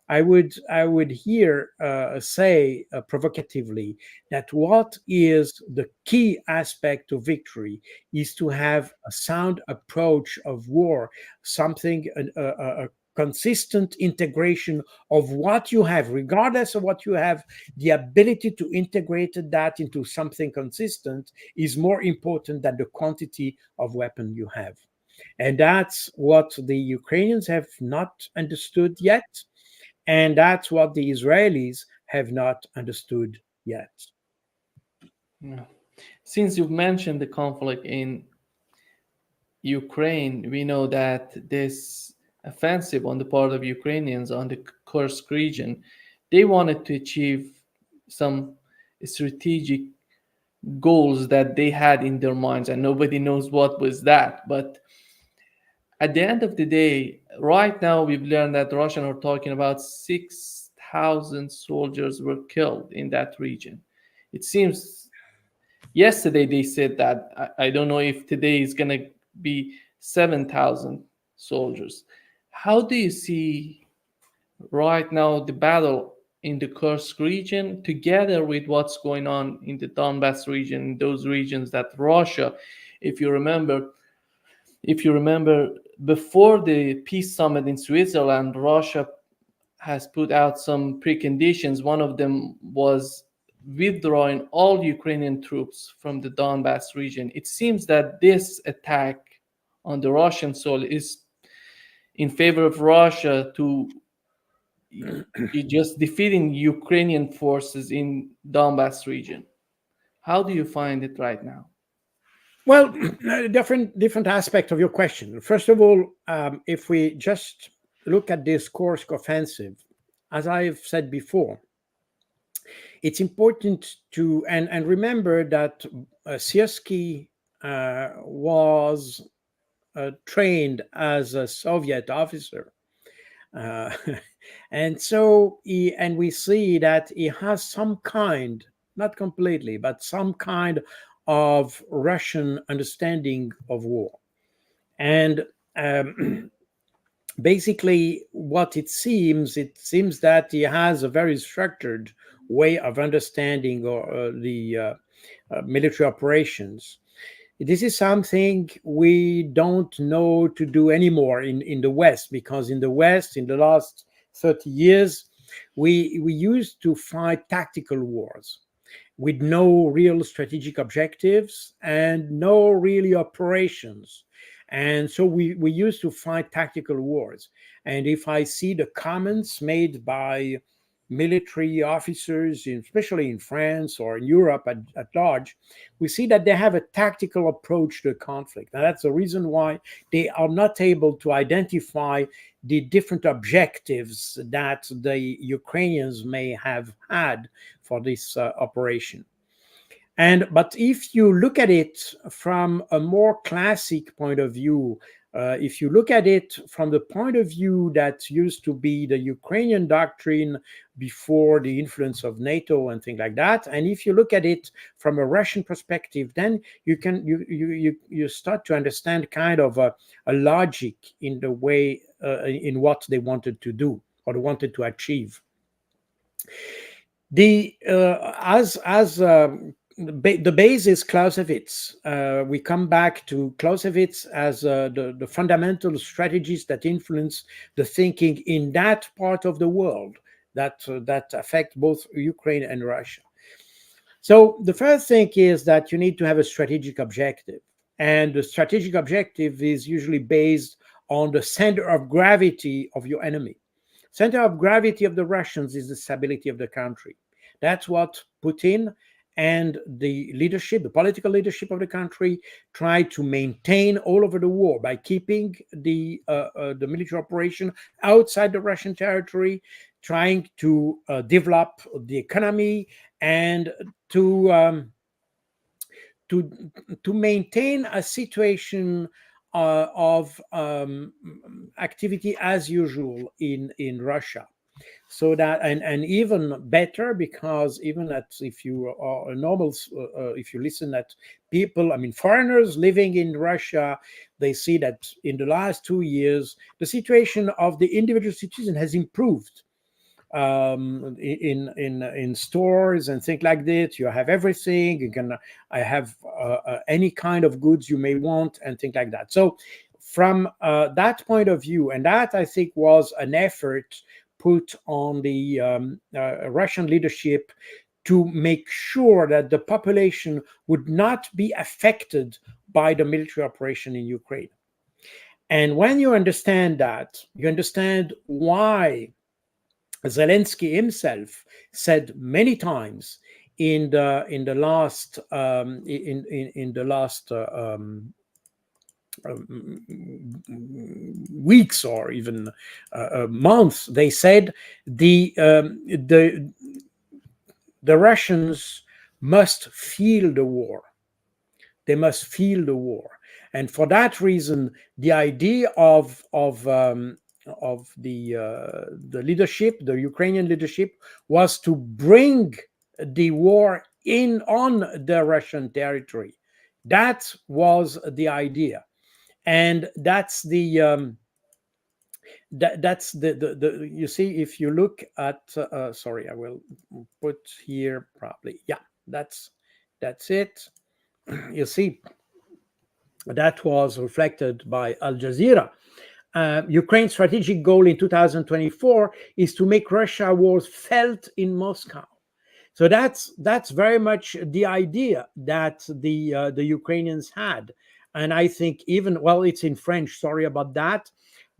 I would here say provocatively that what is the key aspect to victory is to have a sound approach of war, something a consistent integration of what you have, regardless of what you have. The ability to integrate that into something consistent is more important than the quantity of weapon you have. And that's what the Ukrainians have not understood yet. And that's what the Israelis have not understood yet. Yeah. Since you've mentioned the conflict in Ukraine, we know that this offensive on the part of Ukrainians on the Kursk region, they wanted to achieve some strategic goals that they had in their minds, and nobody knows what was that. But at the end of the day, right now we've learned that the Russians are talking about 6,000 soldiers were killed in that region. It seems yesterday they said that. I don't know if today is going to be 7,000 soldiers. How do you see right now the battle in the Kursk region together with what's going on in the Donbass region, those regions that Russia, if you remember, before the peace summit in Switzerland, Russia has put out some preconditions. One of them was withdrawing all Ukrainian troops from the Donbass region. It seems that this attack on the Russian soil is in favor of Russia to just defeating Ukrainian forces in Donbass region. How do you find it right now? Well, different aspect of your question. First of all, if we just look at this Kursk offensive, as I've said before, it's important to and remember that Siersky was trained as a Soviet officer. Uh, and so and we see that he has some kind, not completely, but some kind of Russian understanding of war. And basically, what it seems that he has a very structured way of understanding the military operations. This is something we don't know to do anymore in the West, because in the West, in the last 30 years, we used to fight tactical wars with no real strategic objectives and no really operations. And so we used to fight tactical wars. And if I see the comments made by military officers, especially in France or in Europe at large, we see that they have a tactical approach to the conflict. Now, that's the reason why they are not able to identify the different objectives that the Ukrainians may have had for this operation. But if you look at it from a more classic point of view, if you look at it from the point of view that used to be the Ukrainian doctrine before the influence of NATO and things like that, and if you look at it from a Russian perspective, then you start to understand kind of a logic in the way in what they wanted to do or they wanted to achieve. The the base is Clausewitz. We come back to Clausewitz as the fundamental strategies that influence the thinking in that part of the world that affect both Ukraine and Russia. So the first thing is that you need to have a strategic objective. And the strategic objective is usually based on the center of gravity of your enemy. Center of gravity of the Russians is the stability of the country. That's what Putin and the leadership, the political leadership of the country, try to maintain all over the war by keeping the military operation outside the Russian territory, trying to develop the economy and to to to maintain a situation of activity as usual in Russia. So that, and even better, because even that if you are a normal, if you listen at people, I mean foreigners living in Russia, they see that in the last 2 years the situation of the individual citizen has improved. In stores and things like this, you have everything. You can I have any kind of goods you may want and things like that. So from that point of view, and that I think was an effort put on the Russian leadership to make sure that the population would not be affected by the military operation in Ukraine. And when you understand that, you understand why Zelensky himself said many times in the last in the last weeks or even months, they said the Russians must feel the war. They must feel the war, and for that reason, the idea of the leadership, the Ukrainian leadership, was to bring the war in on the Russian territory. That was the idea, and that's the you see, if you look at sorry, I will put here probably, yeah, that's it. You see, that was reflected by Al Jazeera. Ukraine's strategic goal in 2024 is to make Russia wars felt in Moscow. So that's very much the idea that the Ukrainians had, and I think even, well, it's in French. Sorry about that,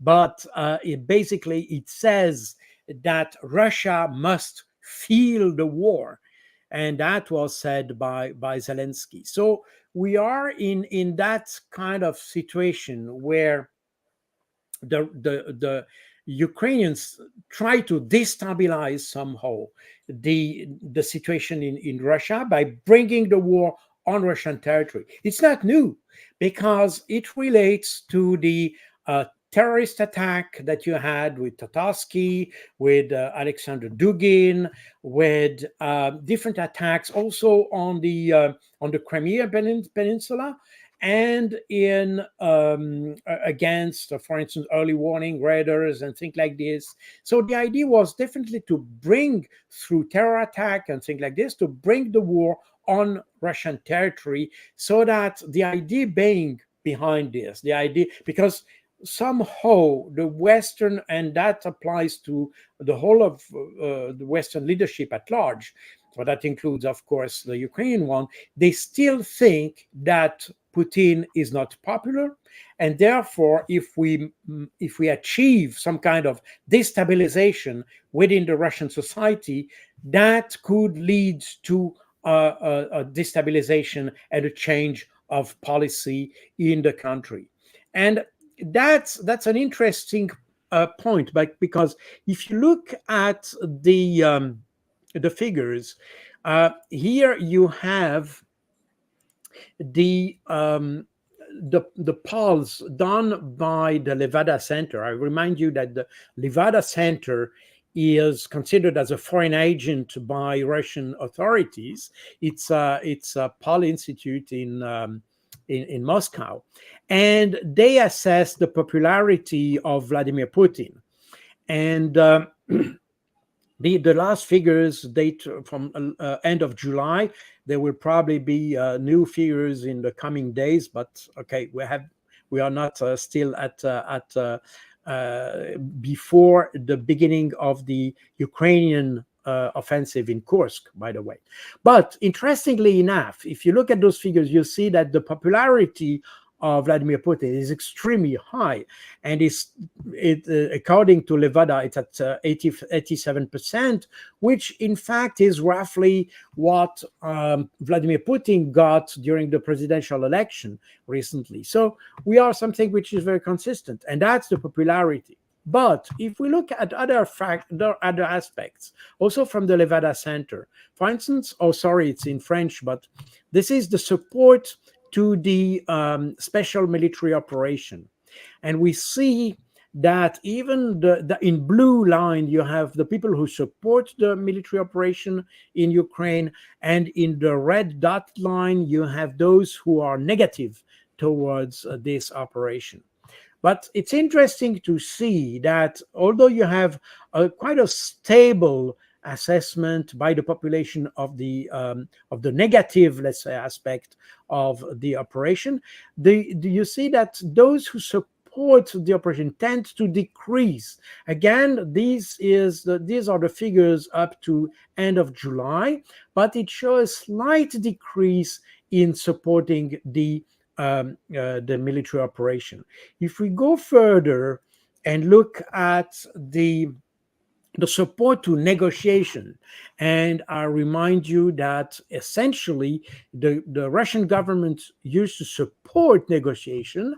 but it says that Russia must feel the war, and that was said by Zelensky. So we are in that kind of situation where the Ukrainians try to destabilize somehow the situation in Russia by bringing the war on Russian territory. It's not new because it relates to the terrorist attack that you had with Tatarsky, with Alexander Dugin, with different attacks also on the Crimea Peninsula, and in against, for instance, early warning radars and things like this. So the idea was definitely to bring, through terror attack and things like this, to bring the war on Russian territory, so that the idea being behind this, the idea, because somehow the Western, and that applies to the whole of the Western leadership at large, so that includes, of course, the Ukrainian one, they still think that Putin is not popular, and therefore, if we achieve some kind of destabilization within the Russian society, that could lead to a destabilization and a change of policy in the country. And that's an interesting point, but because if you look at the figures, here you have the polls done by the Levada Center. I remind you that the Levada Center is considered as a foreign agent by Russian authorities. It's a poll institute in Moscow, and they assess the popularity of Vladimir Putin. And the last figures date from end of July. There will probably be new figures in the coming days, but okay, we are not still at before the beginning of the Ukrainian offensive in Kursk, by the way. But interestingly enough, if you look at those figures, you see that the popularity of Vladimir Putin is extremely high, and according to Levada, it's at 87%, which in fact is roughly what Vladimir Putin got during the presidential election recently. So we are something which is very consistent, and that's the popularity. But if we look at other aspects, also from the Levada Center, for instance, it's in French, but this is the support to the special military operation. And we see that even in blue line, you have the people who support the military operation in Ukraine, and in the red dot line, you have those who are negative towards this operation. But it's interesting to see that although you have quite a stable assessment by the population of the negative, let's say, aspect of the operation, you see that those who support the operation tend to decrease. Again, these are the figures up to end of July, but it shows a slight decrease in supporting the military operation. If we go further and look at the support to negotiation, and I remind you that essentially the Russian government used to support negotiation.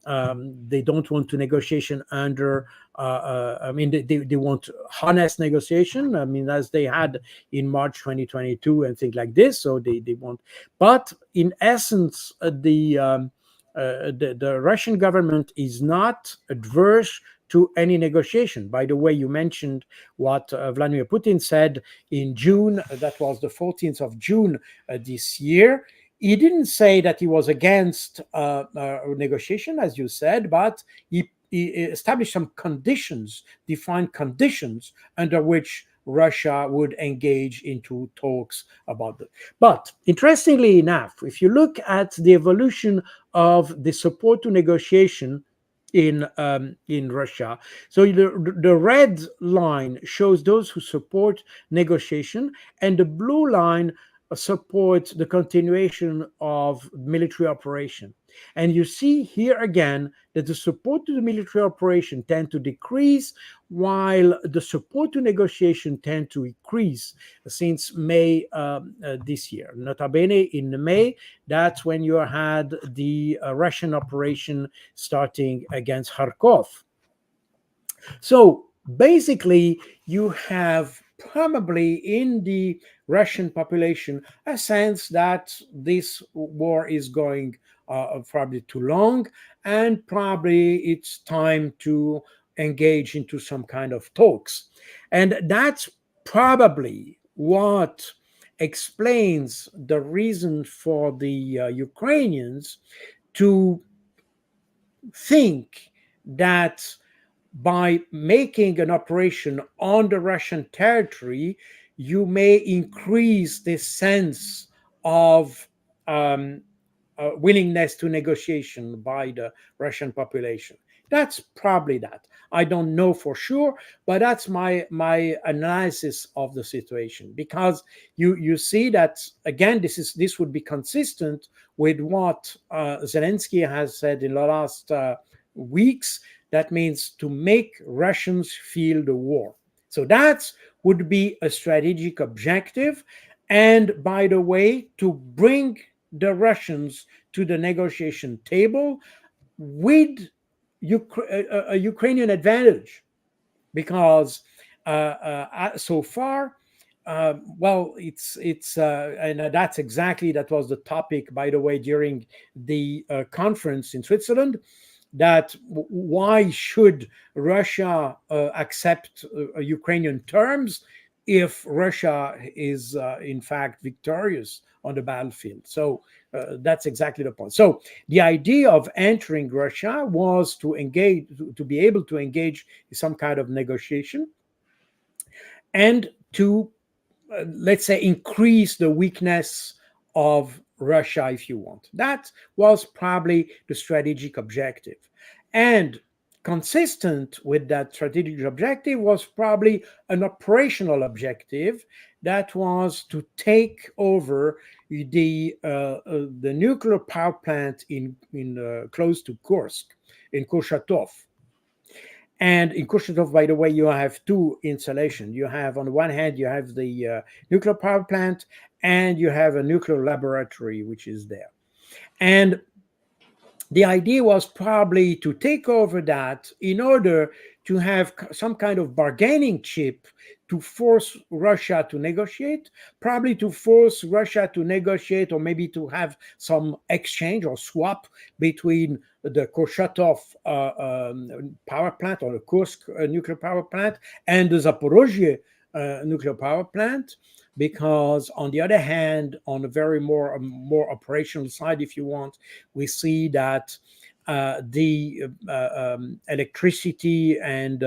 They don't want to negotiation under they want honest negotiation, as they had in March 2022 and things like this. So they want, but in essence, the Russian government is not adverse to any negotiation. By the way, you mentioned what Vladimir Putin said in June. That was the 14th of June this year. He didn't say that he was against negotiation, as you said, but he established some conditions, defined conditions under which Russia would engage into talks about it. But interestingly enough, if you look at the evolution of the support to negotiation in Russia, so the red line shows those who support negotiation, and the blue line supports the continuation of military operation. And you see here again that the support to the military operation tend to decrease, while the support to negotiation tend to increase since May this year. Nota bene, in May, that's when you had the Russian operation starting against Kharkov. So basically, you have probably in the Russian population a sense that this war is going probably too long, and probably it's time to engage into some kind of talks. And that's probably what explains the reason for the Ukrainians to think that by making an operation on the Russian territory, you may increase this sense of willingness to negotiation by the Russian population. That's probably that. I don't know for sure, but that's my analysis of the situation. Because you see that again, this would be consistent with what Zelensky has said in the last weeks. That means to make Russians feel the war. So that would be a strategic objective. And by the way, to bring the Russians to the negotiation table with a Ukrainian advantage. Because so far, it's and that's exactly, that was the topic, by the way, during the conference in Switzerland, that why should Russia accept Ukrainian terms if Russia is in fact victorious on the battlefield. So that's exactly the point. So the idea of entering Russia was to engage, to be able to engage in some kind of negotiation, and to let's say increase the weakness of Russia, if you want. That was probably the strategic objective. And consistent with that strategic objective was probably an operational objective that was to take over the nuclear power plant in close to Kursk, in Kurchatov. And in Kurchatov, by the way, you have two installations. You have, on the one hand, you have the nuclear power plant, and you have a nuclear laboratory, which is there. And the idea was probably to take over that in order to have some kind of bargaining chip to force Russia to negotiate, probably to force Russia to negotiate, or maybe to have some exchange or swap between the Kurchatov power plant, or the Kursk nuclear power plant, and the Zaporozhye nuclear power plant. Because on the other hand, on a very more operational side, if you want, we see that the electricity and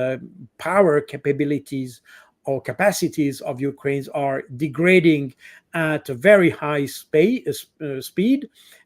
power capabilities or capacities of Ukraine are degrading at a very high speed,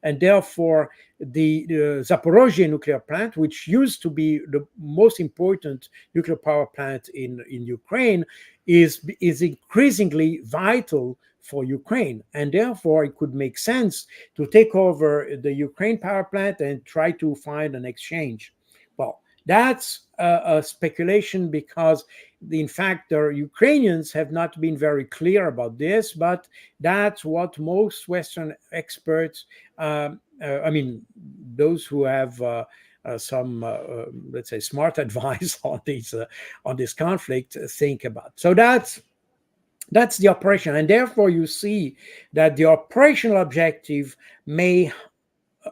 and therefore the Zaporozhye nuclear plant, which used to be the most important nuclear power plant in Ukraine, is increasingly vital for Ukraine, and therefore it could make sense to take over the Ukraine power plant and try to find an exchange. Well, that's a speculation, because in fact the Ukrainians have not been very clear about this, but that's what most Western experts, I mean, those who have some, let's say, smart advice on this conflict think about. So that's the operation, and therefore you see that the operational objective may,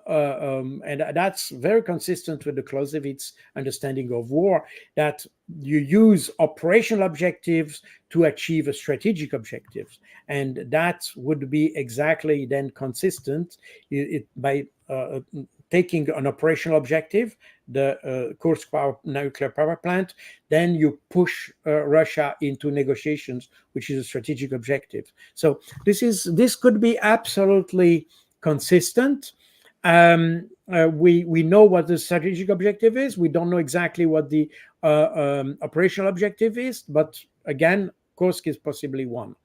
and that's very consistent with the Clausewitz understanding of war, that you use operational objectives to achieve a strategic objectives, and that would be exactly then consistent by taking an operational objective, the Kursk nuclear power plant, then you push Russia into negotiations, which is a strategic objective. So this could be absolutely consistent. We know what the strategic objective is. We don't know exactly what the operational objective is, but again, Kursk is possibly one.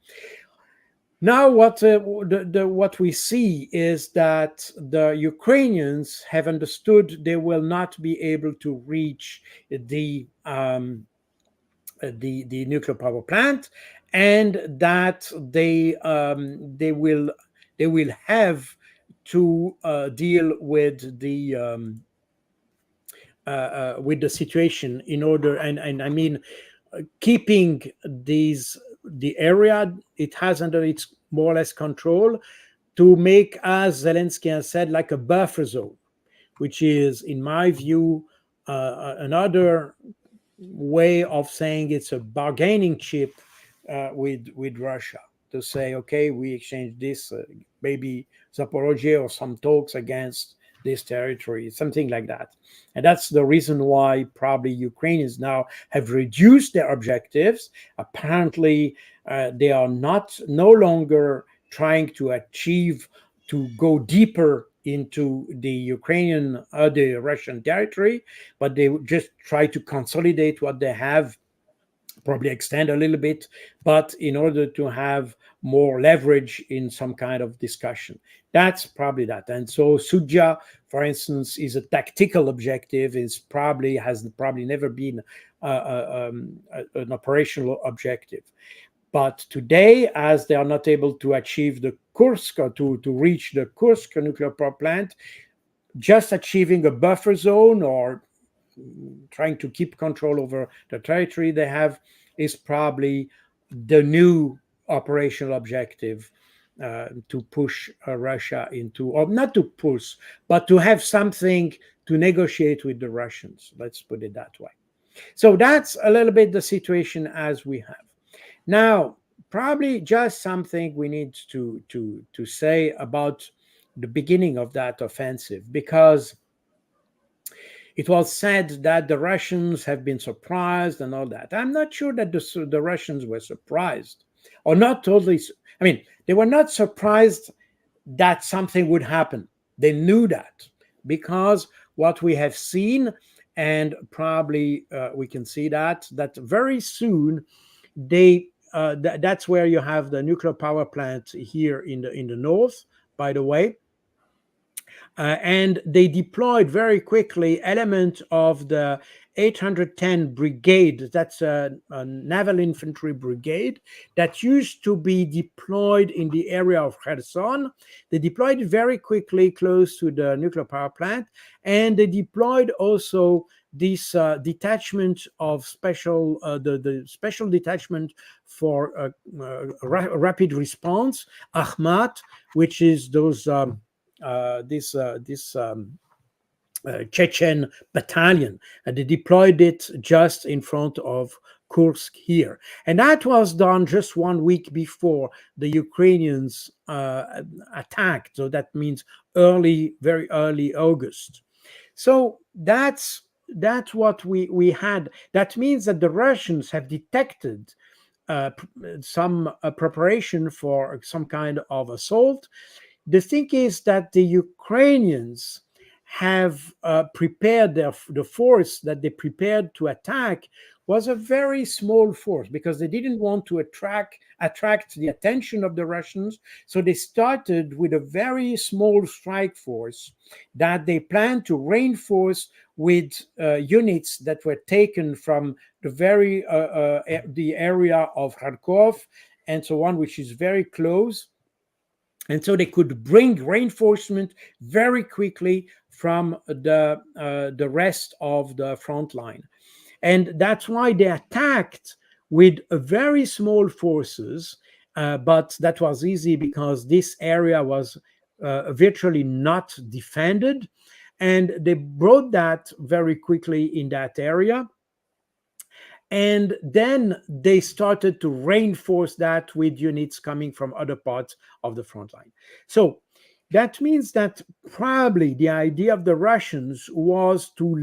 Now, what we see is that the Ukrainians have understood they will not be able to reach the nuclear power plant, and that they will have to deal with the situation in order, and I mean, keeping the area it has under its more or less control, to make, as Zelensky has said, like a buffer zone, which is, in my view, another way of saying it's a bargaining chip with Russia, to say, okay, we exchange this, maybe Zaporozhye, or some talks against this territory, something like that. And that's the reason why probably Ukrainians now have reduced their objectives. Apparently, they are no longer trying to go deeper into the the Russian territory, but they just try to consolidate what they have, probably extend a little bit, but in order to have more leverage in some kind of discussion. That's probably that. And so Sudja, for instance, is a tactical objective, has probably never been an operational objective. But today, as they are not able to achieve the Kursk, or to reach the Kursk nuclear power plant, just achieving a buffer zone or trying to keep control over the territory they have is probably the new operational objective, to push Russia into, or not to push, but to have something to negotiate with the Russians. Let's put it that way. So that's a little bit the situation as we have. Now, probably just something we need to say about the beginning of that offensive, because it was said that the Russians have been surprised and all that. I'm not sure that the Russians were surprised, or not totally. I mean, they were not surprised that something would happen. They knew that, because what we have seen And probably we can see that very soon they that's where you have the nuclear power plant here in the north, by the way. And they deployed very quickly element of the 810 brigade. That's a naval infantry brigade that used to be deployed in the area of Kherson. They deployed it very quickly close to the nuclear power plant, and they deployed also this detachment of special the special detachment for rapid response, Ahmad, which is those this Chechen battalion, and they deployed it just in front of Kursk here. And that was done just 1 week before the Ukrainians attacked. So that means very early August. So that's what we had. That means that the Russians have detected some preparation for some kind of assault. The thing is that the Ukrainians have prepared the force that they prepared to attack was a very small force because they didn't want to attract the attention of the Russians. So they started with a very small strike force that they planned to reinforce with units that were taken from the area of Kharkov and so on, which is very close. And so they could bring reinforcement very quickly from the rest of the front line. And that's why they attacked with very small forces, but that was easy because this area was virtually not defended. And they brought that very quickly in that area. And then they started to reinforce that with units coming from other parts of the front line. So that means that probably the idea of the Russians was to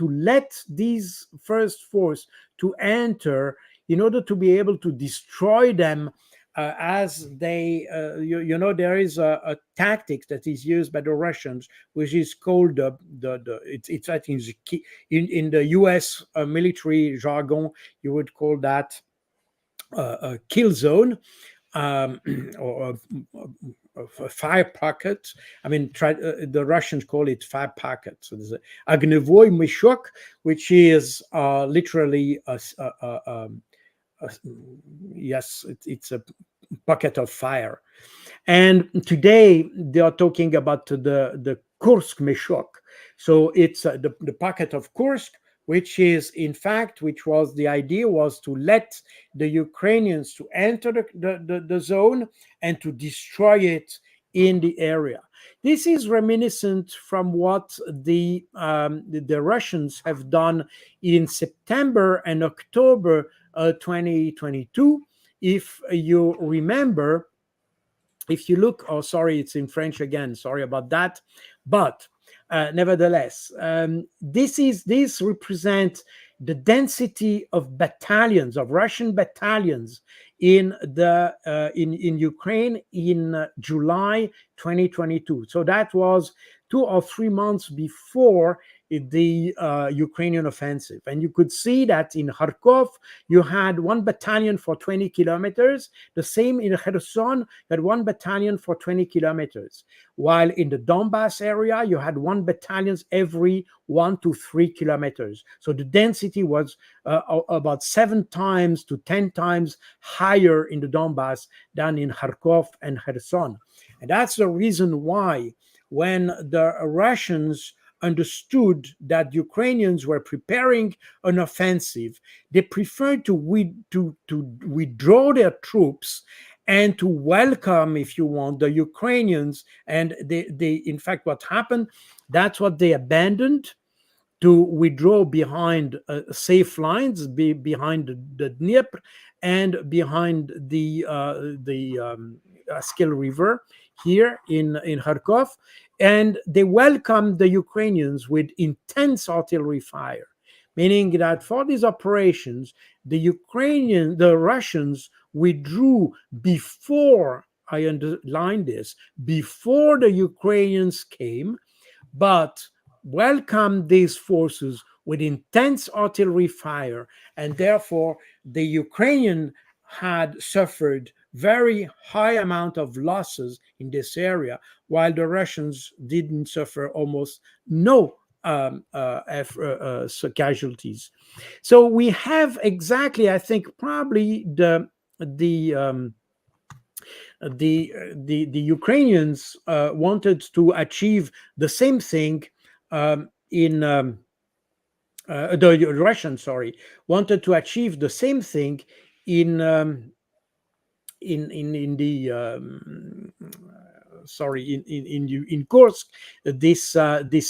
let these first force to enter in order to be able to destroy them as they, there is a tactic that is used by the Russians, which is called it's I think in the U.S. Military jargon, you would call that a kill zone, or a fire pocket. I mean, the Russians call it fire pocket. So there's a Agnevoy Meshok, which is literally yes, it's a bucket of fire. And today they are talking about the Kursk Meshok. So it's the pocket of Kursk, which is in fact, the idea was to let the Ukrainians to enter the zone and to destroy it in the area. This is reminiscent from what the Russians have done in September and October 2022. If you remember, if you look, oh, sorry, it's in French again. Sorry about that. But nevertheless, this represents the density of battalions, of Russian battalions in in Ukraine in July 2022. So that was 2 or 3 months before the Ukrainian offensive. And you could see that in Kharkov, you had 1 battalion for 20 kilometers. The same in Kherson, you had 1 battalion for 20 kilometers. While in the Donbass area, you had 1 battalion every 1 to 3 kilometers. So the density was about 7 times to 10 times higher in the Donbass than in Kharkov and Kherson. And that's the reason why when the Russians understood that Ukrainians were preparing an offensive, they preferred to withdraw their troops and to welcome, if you want, the Ukrainians. And they in fact, what happened, that's what they abandoned, to withdraw behind safe lines, behind the Dnieper and behind the Askil River here in Kharkov. And they welcomed the Ukrainians with intense artillery fire, meaning that for these operations, the Russians withdrew before, I underline this, before the Ukrainians came, but welcomed these forces with intense artillery fire, and therefore the Ukrainian had suffered very high amount of losses in this area, while the Russians didn't suffer almost no casualties. So we have exactly, I think, probably the the Ukrainians wanted to achieve the same thing in the Russians, sorry, wanted to achieve the same thing in in the sorry in Kursk this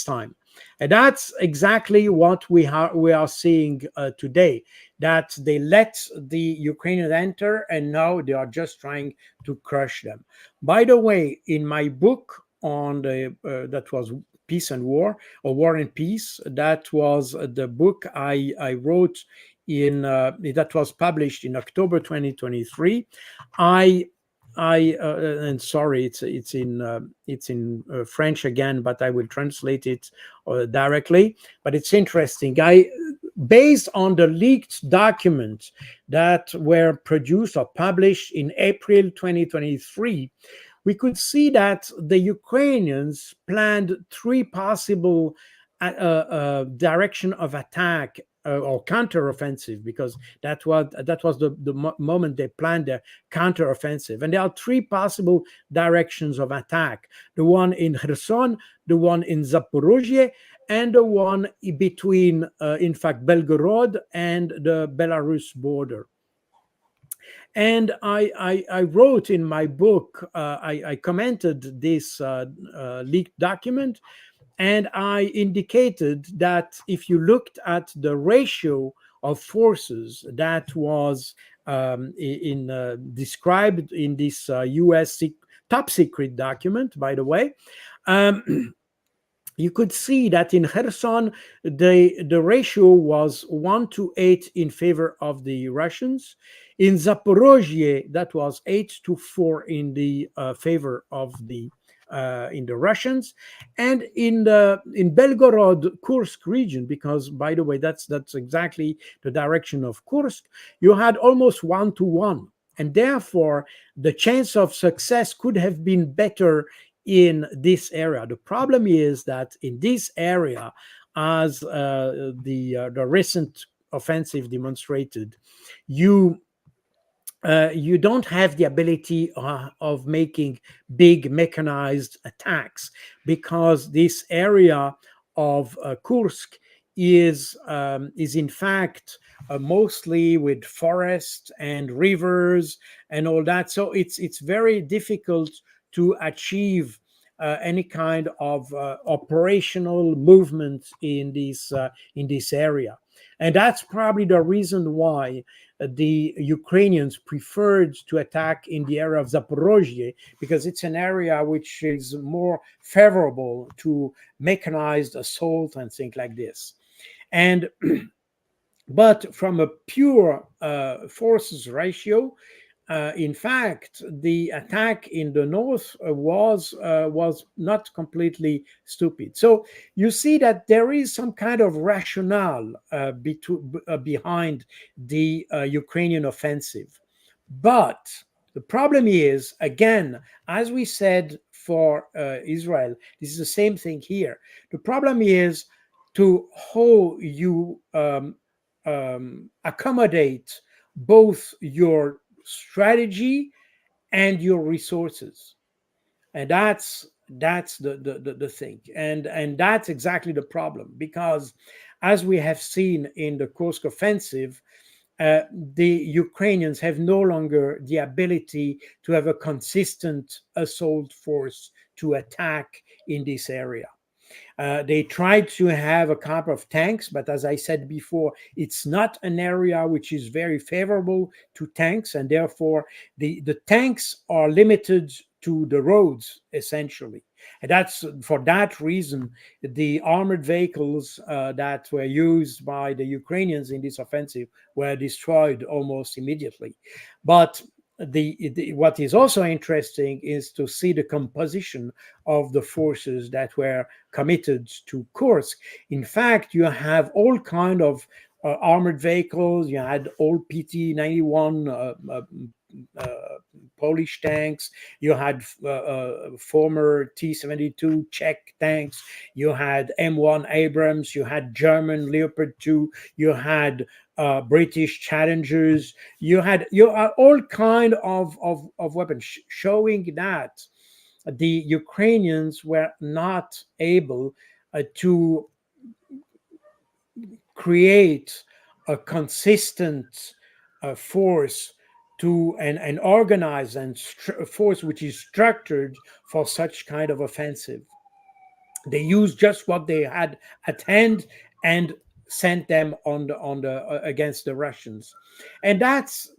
time. And that's exactly what we are seeing today. That they let the Ukrainians enter, and now they are just trying to crush them. By the way, in my book on the that was Peace and War, or War and Peace, that was the book I wrote in that was published in October 2023. I and sorry, it's in French again, but I will translate it directly. But it's interesting. I based on the leaked documents that were produced or published in April 2023, we could see that the Ukrainians planned three possible direction of attack or counteroffensive, because that was the moment they planned their counteroffensive. And there are three possible directions of attack: the one in Kherson, the one in Zaporozhye, and the one between, in fact, Belgorod and the Belarus border. And I wrote in my book, I commented this leaked document, and I indicated that if you looked at the ratio of forces that was described in this US top secret document, by the way, you could see that in Kherson, the ratio was 1-8 in favor of the Russians. In Zaporozhye, that was 8-4 in the favor of the Russians, and in Belgorod, Kursk region, because by the way, that's exactly the direction of Kursk, you had almost 1-1, and therefore the chance of success could have been better in this area. The problem is that in this area, as the recent offensive demonstrated, you don't have the ability of making big mechanized attacks, because this area of Kursk is in fact mostly with forest and rivers and all that. So it's very difficult to achieve any kind of operational movement in this area. And that's probably the reason why the Ukrainians preferred to attack in the area of Zaporozhye, because it's an area which is more favorable to mechanized assault and things like this. And but from a pure forces ratio, in fact, the attack in the north was not completely stupid. So you see that there is some kind of rationale behind the Ukrainian offensive. But the problem is, again, as we said for Israel, this is the same thing here. The problem is to how you accommodate both your strategy and your resources, and that's the thing, and that's exactly the problem, because as we have seen in the Kursk offensive, the Ukrainians have no longer the ability to have a consistent assault force to attack in this area. They tried to have a couple of tanks, but as I said before, it's not an area which is very favorable to tanks, and therefore the tanks are limited to the roads, essentially. And that's for that reason the armored vehicles that were used by the Ukrainians in this offensive were destroyed almost immediately. But what is also interesting is to see the composition of the forces that were committed to Kursk. In fact, you have all kind of armored vehicles. You had all PT-91 uh, Polish tanks. You had former T-72 Czech tanks. You had M1 Abrams. You had German Leopard 2. You had British Challengers. You had all kind of weapons, showing that the Ukrainians were not able to create a consistent force to an organized and force which is structured for such kind of offensive. They used just what they had at hand and sent them on the against the Russians, and that's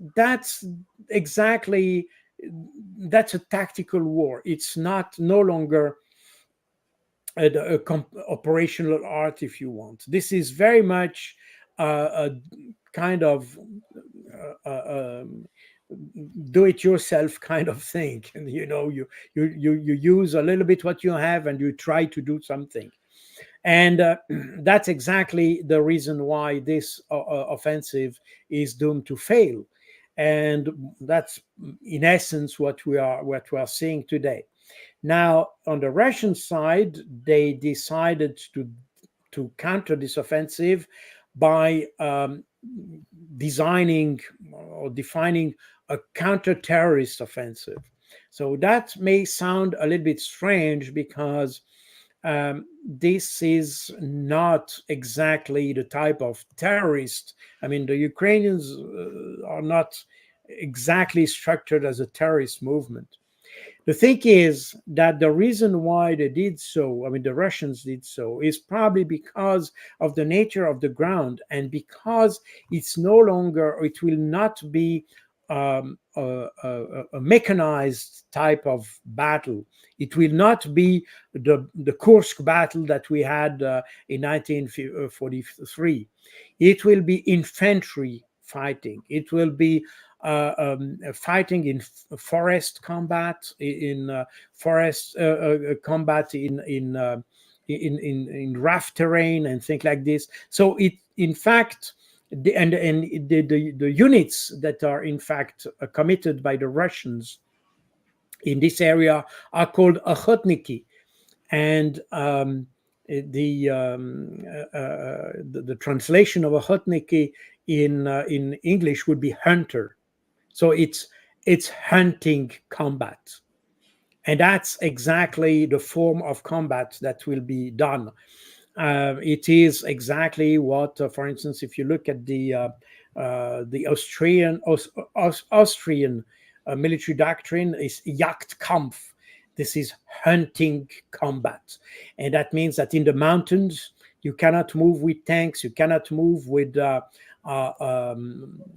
exactly, that's a tactical war. It's not no longer operational art, if you want. This is very much a kind of do-it-yourself kind of thing. And you use a little bit what you have and you try to do something. And that's exactly the reason why this offensive is doomed to fail. And that's in essence what we are seeing today. Now, on the Russian side, they decided to counter this offensive by designing or defining a counter-terrorist offensive. So that may sound a little bit strange because this is not exactly the type of terrorist. I mean, the Ukrainians are not exactly structured as a terrorist movement. The thing is that the reason why they did so, I mean, the Russians did so, is probably because of the nature of the ground and because it's no longer, it will not be a mechanized type of battle. It will not be the Kursk battle that we had in 1943. It will be infantry fighting. It will be fighting in forest combat, in forest combat, in rough terrain and things like this. So it, in fact, the units that are in fact committed by the Russians in this area are called Okhotniki, and the translation of Okhotniki in English would be hunter. So it's hunting combat, and that's exactly the form of combat that will be done. It is exactly what, for instance, if you look at the Austrian military doctrine, is Jagdkampf. This is hunting combat, and that means that in the mountains you cannot move with tanks, you cannot move with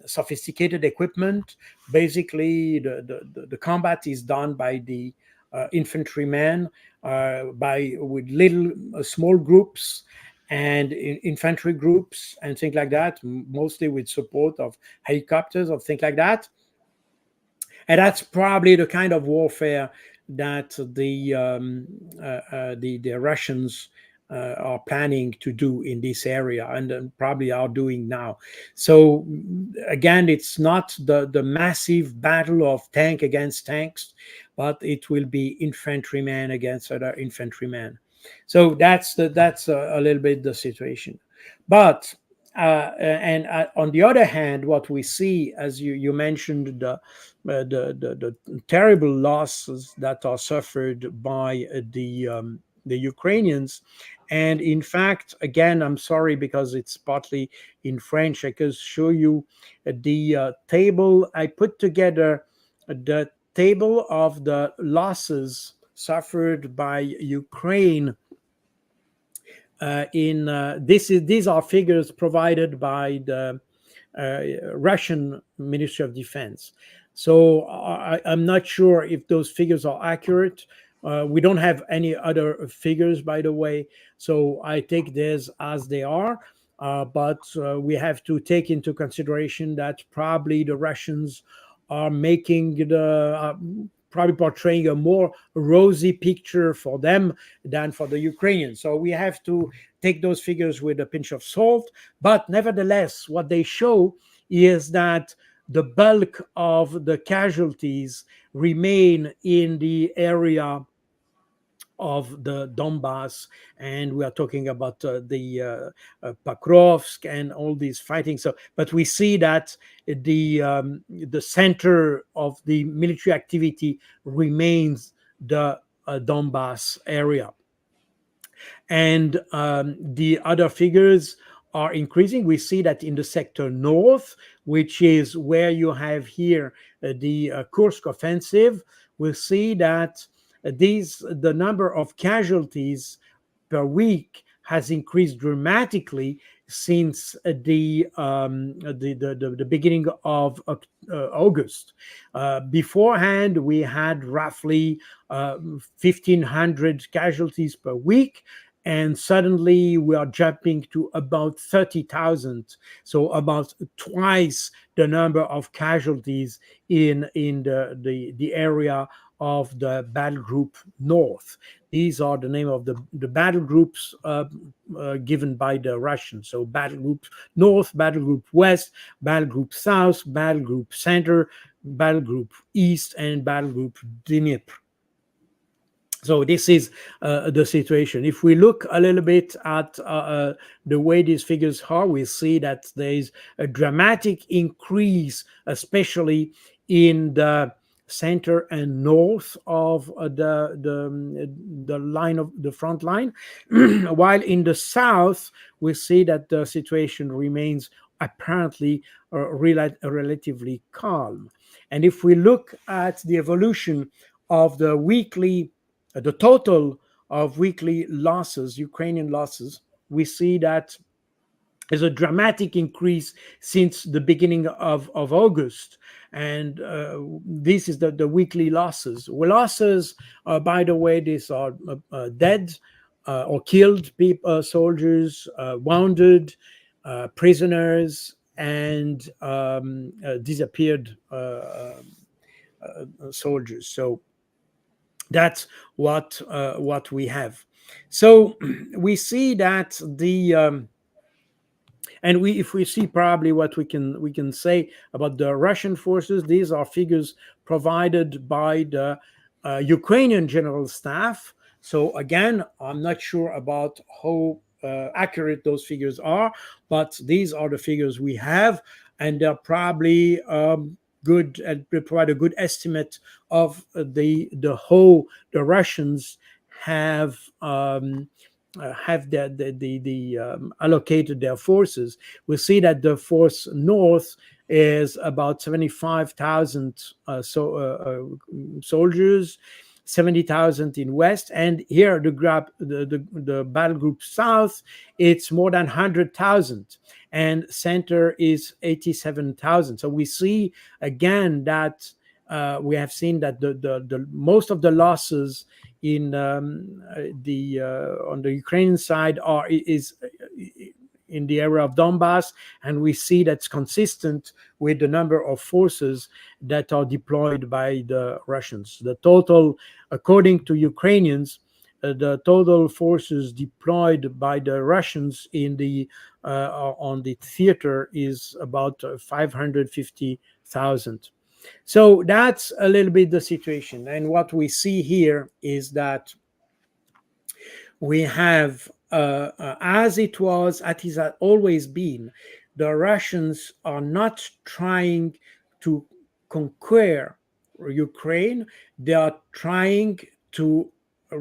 sophisticated equipment. Basically, the combat is done by the infantrymen, with little small groups and infantry groups and things like that, mostly with support of helicopters or things like that. And that's probably the kind of warfare that the Russians are planning to do in this area, and probably are doing now. So again, it's not the massive battle of tank against tanks, but it will be infantrymen against other infantrymen. So that's a little bit the situation. But on the other hand, what we see, as you mentioned, the terrible losses that are suffered by the Ukrainians. And in fact, again, I'm sorry because it's partly in French. I can show you the table I put together, the table of the losses suffered by Ukraine. These are figures provided by the Russian Ministry of Defense. So I'm not sure if those figures are accurate. We don't have any other figures, by the way. So I take this as they are. But we have to take into consideration that probably the Russians are making the probably portraying a more rosy picture for them than for the Ukrainians. So we have to take those figures with a pinch of salt. But nevertheless, what they show is that the bulk of the casualties remain in the area of the Donbass, and we are talking about the Pakrovsk and all these fighting. So, but we see that the center of the military activity remains the Donbass area, and the other figures are increasing. We see that in the sector north, which is where you have here the Kursk offensive, we see that the number of casualties per week has increased dramatically since the beginning of August. Beforehand, we had roughly 1,500 casualties per week, and suddenly we are jumping to about 30,000, so about twice the number of casualties in the area of the battle group north. These are the name of the battle groups given by the Russians. So battle group north, battle group west, battle group south, battle group center, battle group east, and battle group Dnipro. So this is the situation. If we look a little bit at the way these figures are, we see that there is a dramatic increase, especially in the center and north of the line of the front line, while in the south we see that the situation remains apparently relatively calm. And if we look at the evolution of the total of weekly losses, Ukrainian losses, we see that there's a dramatic increase since the beginning of August. And this is the weekly losses. Well, losses, by the way, these are dead or killed people, soldiers, wounded, prisoners, and disappeared soldiers. So that's what we have. So we see that and if we see probably what we can say about the Russian forces, these are figures provided by the Ukrainian General Staff. So again, I'm not sure about how accurate those figures are, but these are the figures we have, and they're probably good and provide a good estimate of the how the Russians have allocated their forces. We see that the force north is about 75,000 soldiers, 70,000 in west, and here the battle group south, it's more than 100,000, and center is 87,000. So we see again that we have seen that the most of the losses in on the Ukrainian side is in the area of Donbass, and we see that's consistent with the number of forces that are deployed by the Russians. The total, according to Ukrainians, the total forces deployed by the Russians in on the theater is about 550,000. So that's a little bit the situation. And what we see here is that we have, as it has always been, the Russians are not trying to conquer Ukraine. They are trying to, they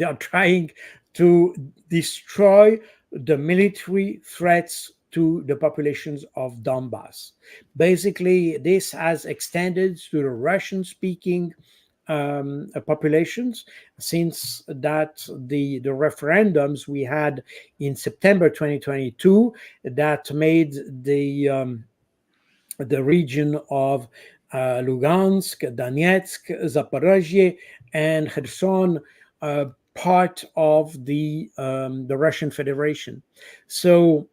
are trying to destroy the military threats to the populations of Donbass. Basically, this has extended to the Russian-speaking populations, since that the referendums we had in September 2022 that made the region of Lugansk, Donetsk, Zaporozhye, and Kherson part of the Russian Federation. So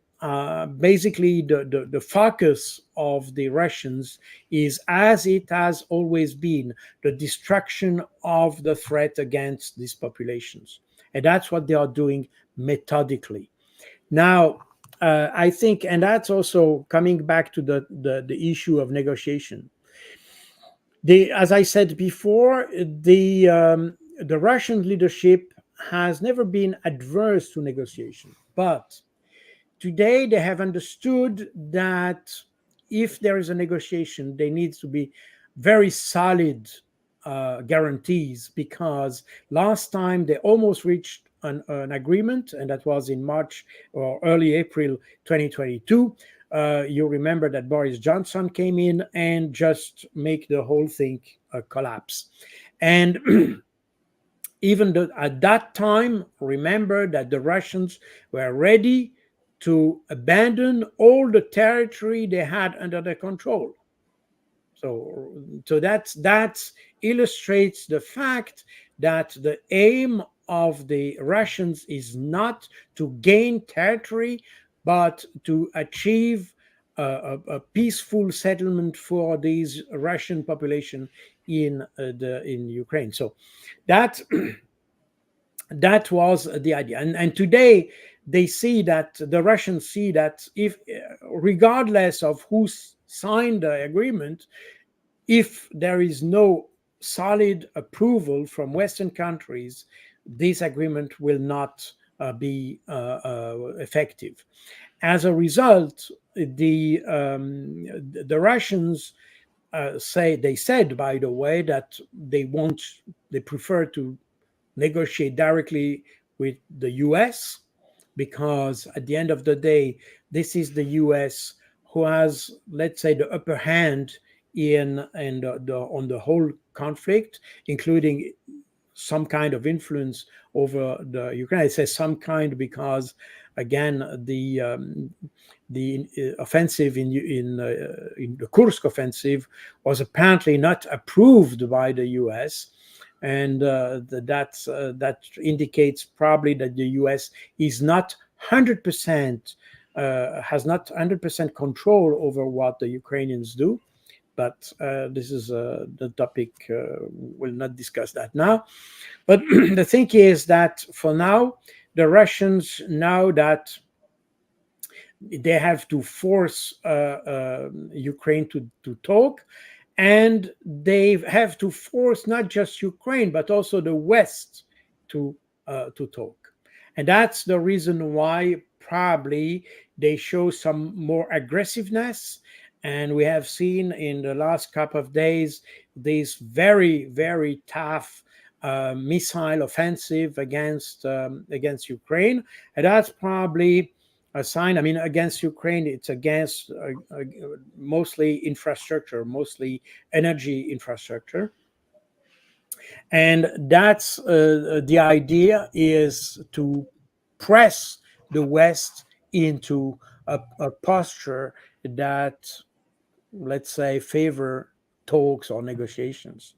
basically the focus of the Russians is, as it has always been, the destruction of the threat against these populations. And that's what they are doing methodically. Now, I think, and that's also coming back to the issue of negotiation. As I said before, the Russian leadership has never been adverse to negotiation, but today they have understood that if there is a negotiation, there needs to be very solid guarantees, because last time they almost reached an agreement, and that was in March or early April 2022. You remember that Boris Johnson came in and just make the whole thing collapse. And even at that time, remember that the Russians were ready to abandon all the territory they had under their control. So that illustrates the fact that the aim of the Russians is not to gain territory, but to achieve a peaceful settlement for these Russian population in Ukraine. So that that was the idea, and today they see that the Russians see that if, regardless of who signed the agreement, if there is no solid approval from Western countries, this agreement will not be effective. As a result, the Russians said, by the way, that they prefer to negotiate directly with the US, because at the end of the day, this is the US who has, let's say, the upper hand on the whole conflict, including some kind of influence over the Ukraine. I say some kind because, again, the offensive in the Kursk offensive was apparently not approved by the US. And that indicates probably that the U.S. is not 100%, has not 100% control over what the Ukrainians do. But this is the topic. We'll not discuss that now. But the thing is that for now, the Russians, now that they have to force Ukraine to talk, and they have to force not just Ukraine but also the West to talk, and that's the reason why probably they show some more aggressiveness. And we have seen in the last couple of days this very, very tough missile offensive against Ukraine, and that's probably a sign. I mean, against Ukraine, it's against mostly infrastructure, mostly energy infrastructure. And that's the idea is to press the West into a posture that, let's say, favor talks or negotiations.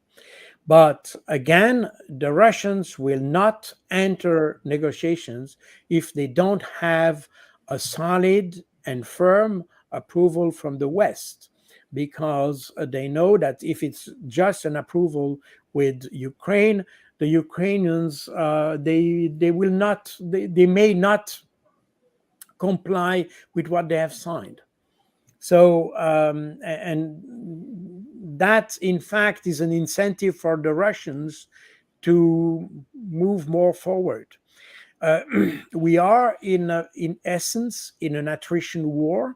But again, the Russians will not enter negotiations if they don't have a solid and firm approval from the West, because they know that if it's just an approval with Ukraine, the Ukrainians they will not, they may not comply with what they have signed. So and that in fact is an incentive for the Russians to move more forward. We are in essence in an attrition war,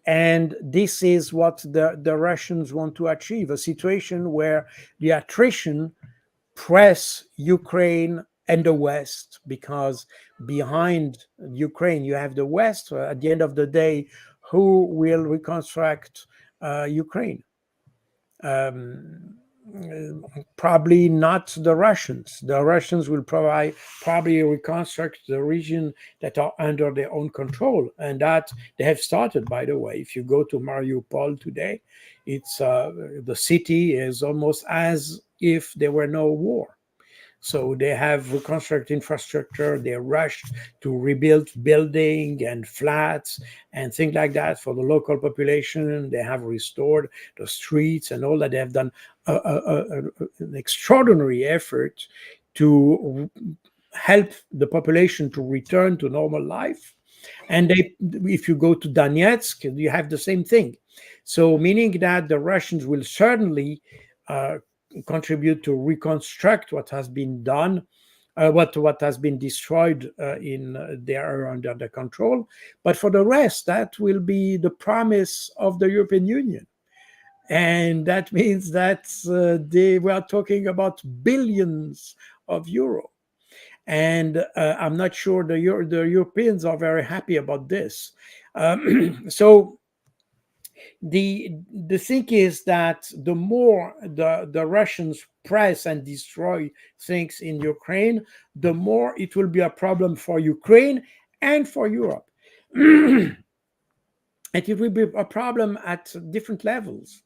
and this is what the Russians want to achieve: a situation where the attrition press Ukraine and the West, because behind Ukraine you have the West. At the end of the day, who will reconstruct Ukraine? Probably not the Russians. The Russians will probably reconstruct the region that are under their own control, and that they have started, by the way. If you go to Mariupol today, it's the city is almost as if there were no war. So they have reconstructed infrastructure. They rushed to rebuild building and flats and things like that for the local population. They have restored the streets and all that. They have done an extraordinary effort to help the population to return to normal life. And if you go to Donetsk, you have the same thing. So, meaning that the Russians will certainly uh, contribute to reconstruct what has been done, what has been destroyed in their under their control. But for the rest, that will be the promise of the European Union. And that means that they were talking about billions of euro. And I'm not sure the Europeans are very happy about this. So the thing is that the more the Russians press and destroy things in Ukraine, the more it will be a problem for Ukraine and for Europe. And it will be a problem at different levels.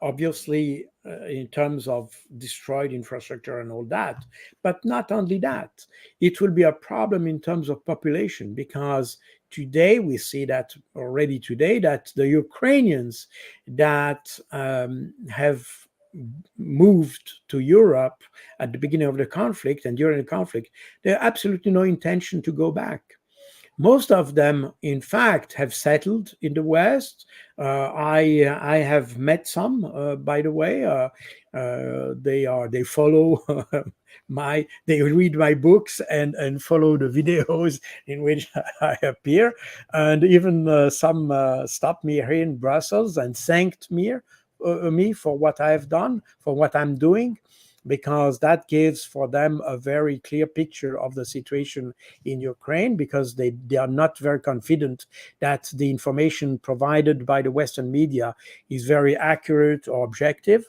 Obviously, in terms of destroyed infrastructure and all that, but not only that, it will be a problem in terms of population, because today we see that already today that the Ukrainians that have moved to Europe at the beginning of the conflict and during the conflict, they have absolutely no intention to go back. Most of them, in fact, have settled in the West. I have met some, by the way. They follow they read my books and follow the videos in which I appear, and even some stopped me here in Brussels and thanked me for what I have done, for what I'm doing, because that gives for them a very clear picture of the situation in Ukraine, because they are not very confident that the information provided by the Western media is very accurate or objective.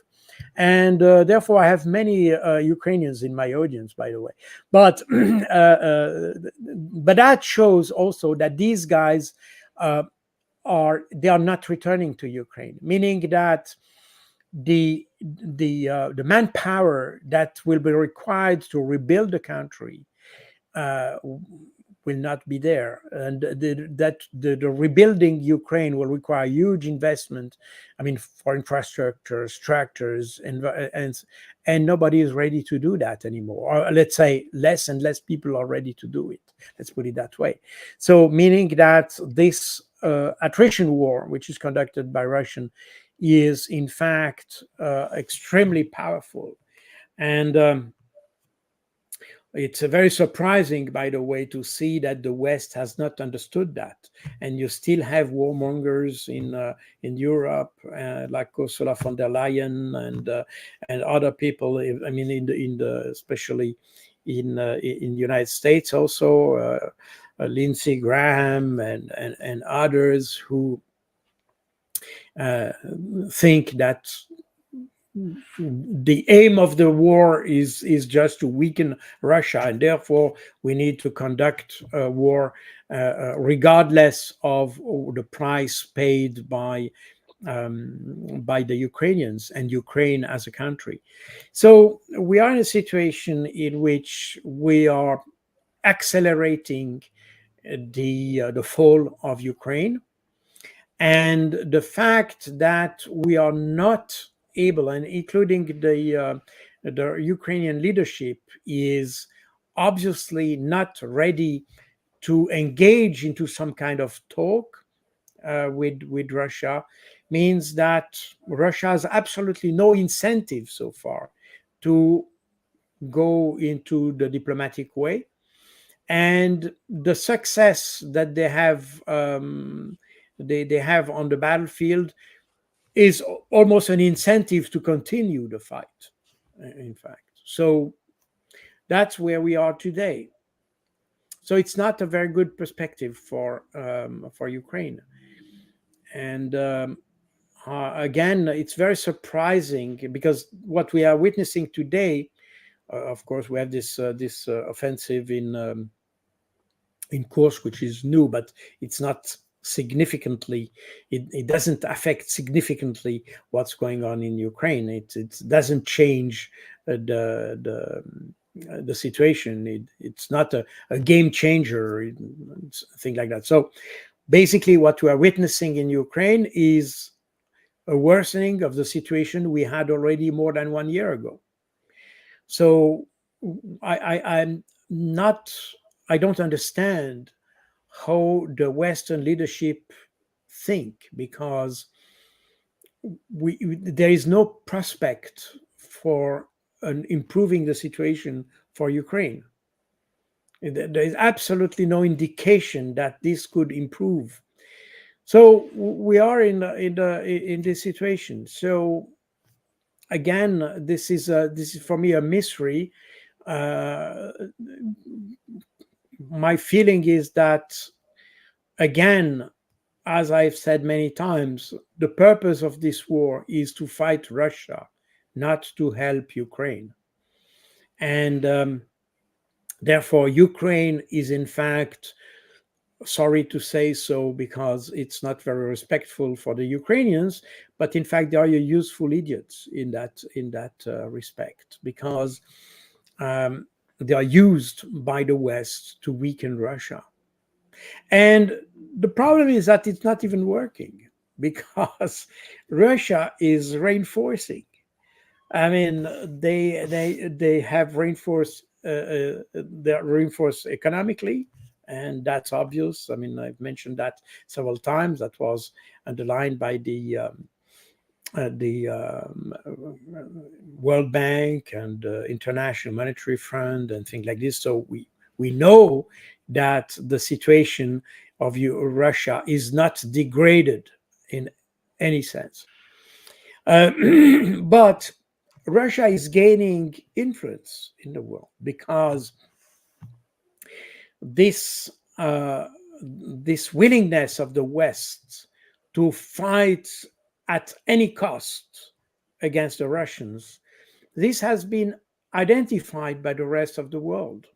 And therefore, I have many Ukrainians in my audience, by the way. But but that shows also that these guys they are not returning to Ukraine, meaning that the manpower that will be required to rebuild the country will not be there, and the rebuilding Ukraine will require huge investment. I mean, for infrastructure, structures, and nobody is ready to do that anymore. Or let's say less and less people are ready to do it. Let's put it that way. So, meaning that this attrition war, which is conducted by Russian, is in fact extremely powerful. And it's very surprising, by the way, to see that the West has not understood that, and you still have warmongers in Europe, like Ursula von der Leyen and other people. I mean, in the especially in the United States, also Lindsey Graham and others who think that the aim of the war is just to weaken Russia, and therefore we need to conduct a war regardless of the price paid by the Ukrainians and Ukraine as a country. So we are in a situation in which we are accelerating the fall of Ukraine. And the fact that we are not able, and including the Ukrainian leadership, is obviously not ready to engage into some kind of talk with Russia, means that Russia has absolutely no incentive so far to go into the diplomatic way. And the success that they have on the battlefield is almost an incentive to continue the fight, in fact. So that's where we are today. So it's not a very good perspective for Ukraine. And again, it's very surprising, because what we are witnessing today, of course, we have this offensive in Kursk, which is new, but it's not significantly, it doesn't affect significantly what's going on in Ukraine. It doesn't change the situation. It's not a game changer, thing like that. So basically, what we are witnessing in Ukraine is a worsening of the situation we had already more than 1 year ago. So I'm not, I don't understand how the Western leadership think, because there is no prospect for improving the situation for Ukraine. There is absolutely no indication that this could improve. So we are in this situation. So again, this is for me a mystery. Uh, my feeling is that, again, as I've said many times, the purpose of this war is to fight Russia, not to help Ukraine. And therefore, Ukraine is, in fact, sorry to say so because it's not very respectful for the Ukrainians, but in fact, they are useful idiots in that respect, because they are used by the West to weaken Russia. And the problem is that it's not even working, because Russia is reinforcing. I mean, they have reinforced. They're reinforced economically, and that's obvious. I mean, I've mentioned that several times. That was underlined by the World Bank and International Monetary Fund and things like this. So we know that the situation of Russia is not degraded in any sense. But Russia is gaining influence in the world, because this this willingness of the West to fight at any cost against the Russians, this has been identified by the rest of the world.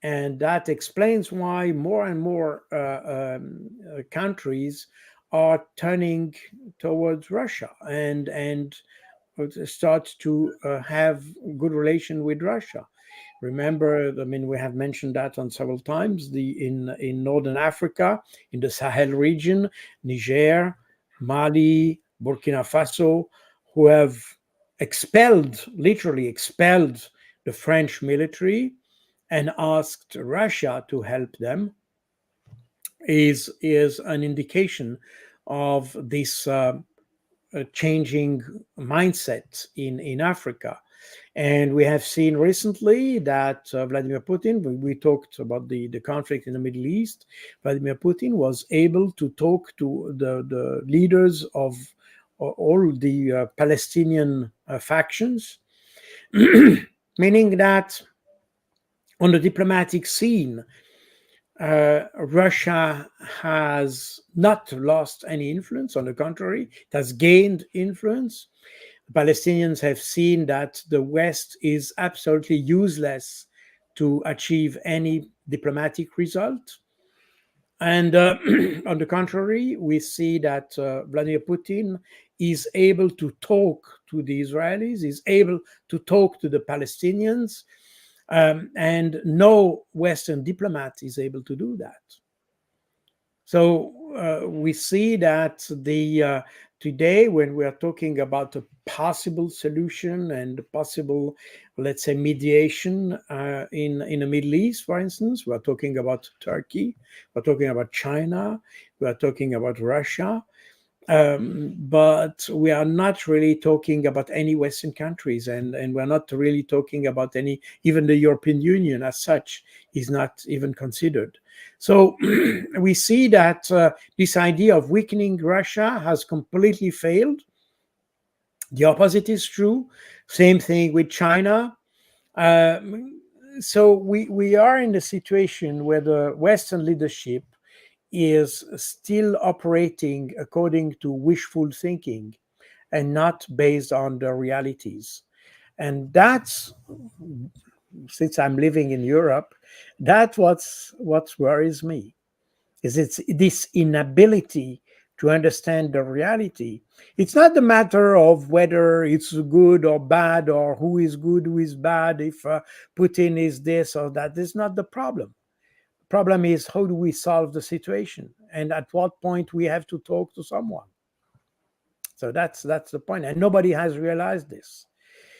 And that explains why more and more countries are turning towards Russia and start to have good relation with Russia. Remember, I mean, we have mentioned that on several times. In Northern Africa, in the Sahel region, Niger, Mali, Burkina Faso, who have literally expelled the French military and asked Russia to help them, is an indication of this changing mindset in Africa. And we have seen recently that Vladimir Putin, we talked about the conflict in the Middle East, Vladimir Putin was able to talk to the leaders of all the Palestinian factions, meaning that on the diplomatic scene, Russia has not lost any influence. On the contrary, it has gained influence. The Palestinians have seen that the West is absolutely useless to achieve any diplomatic result. And on the contrary, we see that Vladimir Putin is able to talk to the Israelis, is able to talk to the Palestinians, and no Western diplomat is able to do that. So we see that today, when we are talking about a possible solution and possible, let's say, mediation in the Middle East, for instance, we are talking about Turkey, we're talking about China, we are talking about Russia. But we are not really talking about any Western countries, and we're not really talking about any, even the European Union as such is not even considered. So we see that this idea of weakening Russia has completely failed. The opposite is true. Same thing with China. So we are in the situation where the Western leadership is still operating according to wishful thinking and not based on the realities. And that's, since I'm living in Europe, that's what worries me, is it's this inability to understand the reality. It's not the matter of whether it's good or bad, or who is good, who is bad, if Putin is this or that. This is not the problem. The problem is, how do we solve the situation, and at what point we have to talk to someone. So that's the point, and nobody has realized this.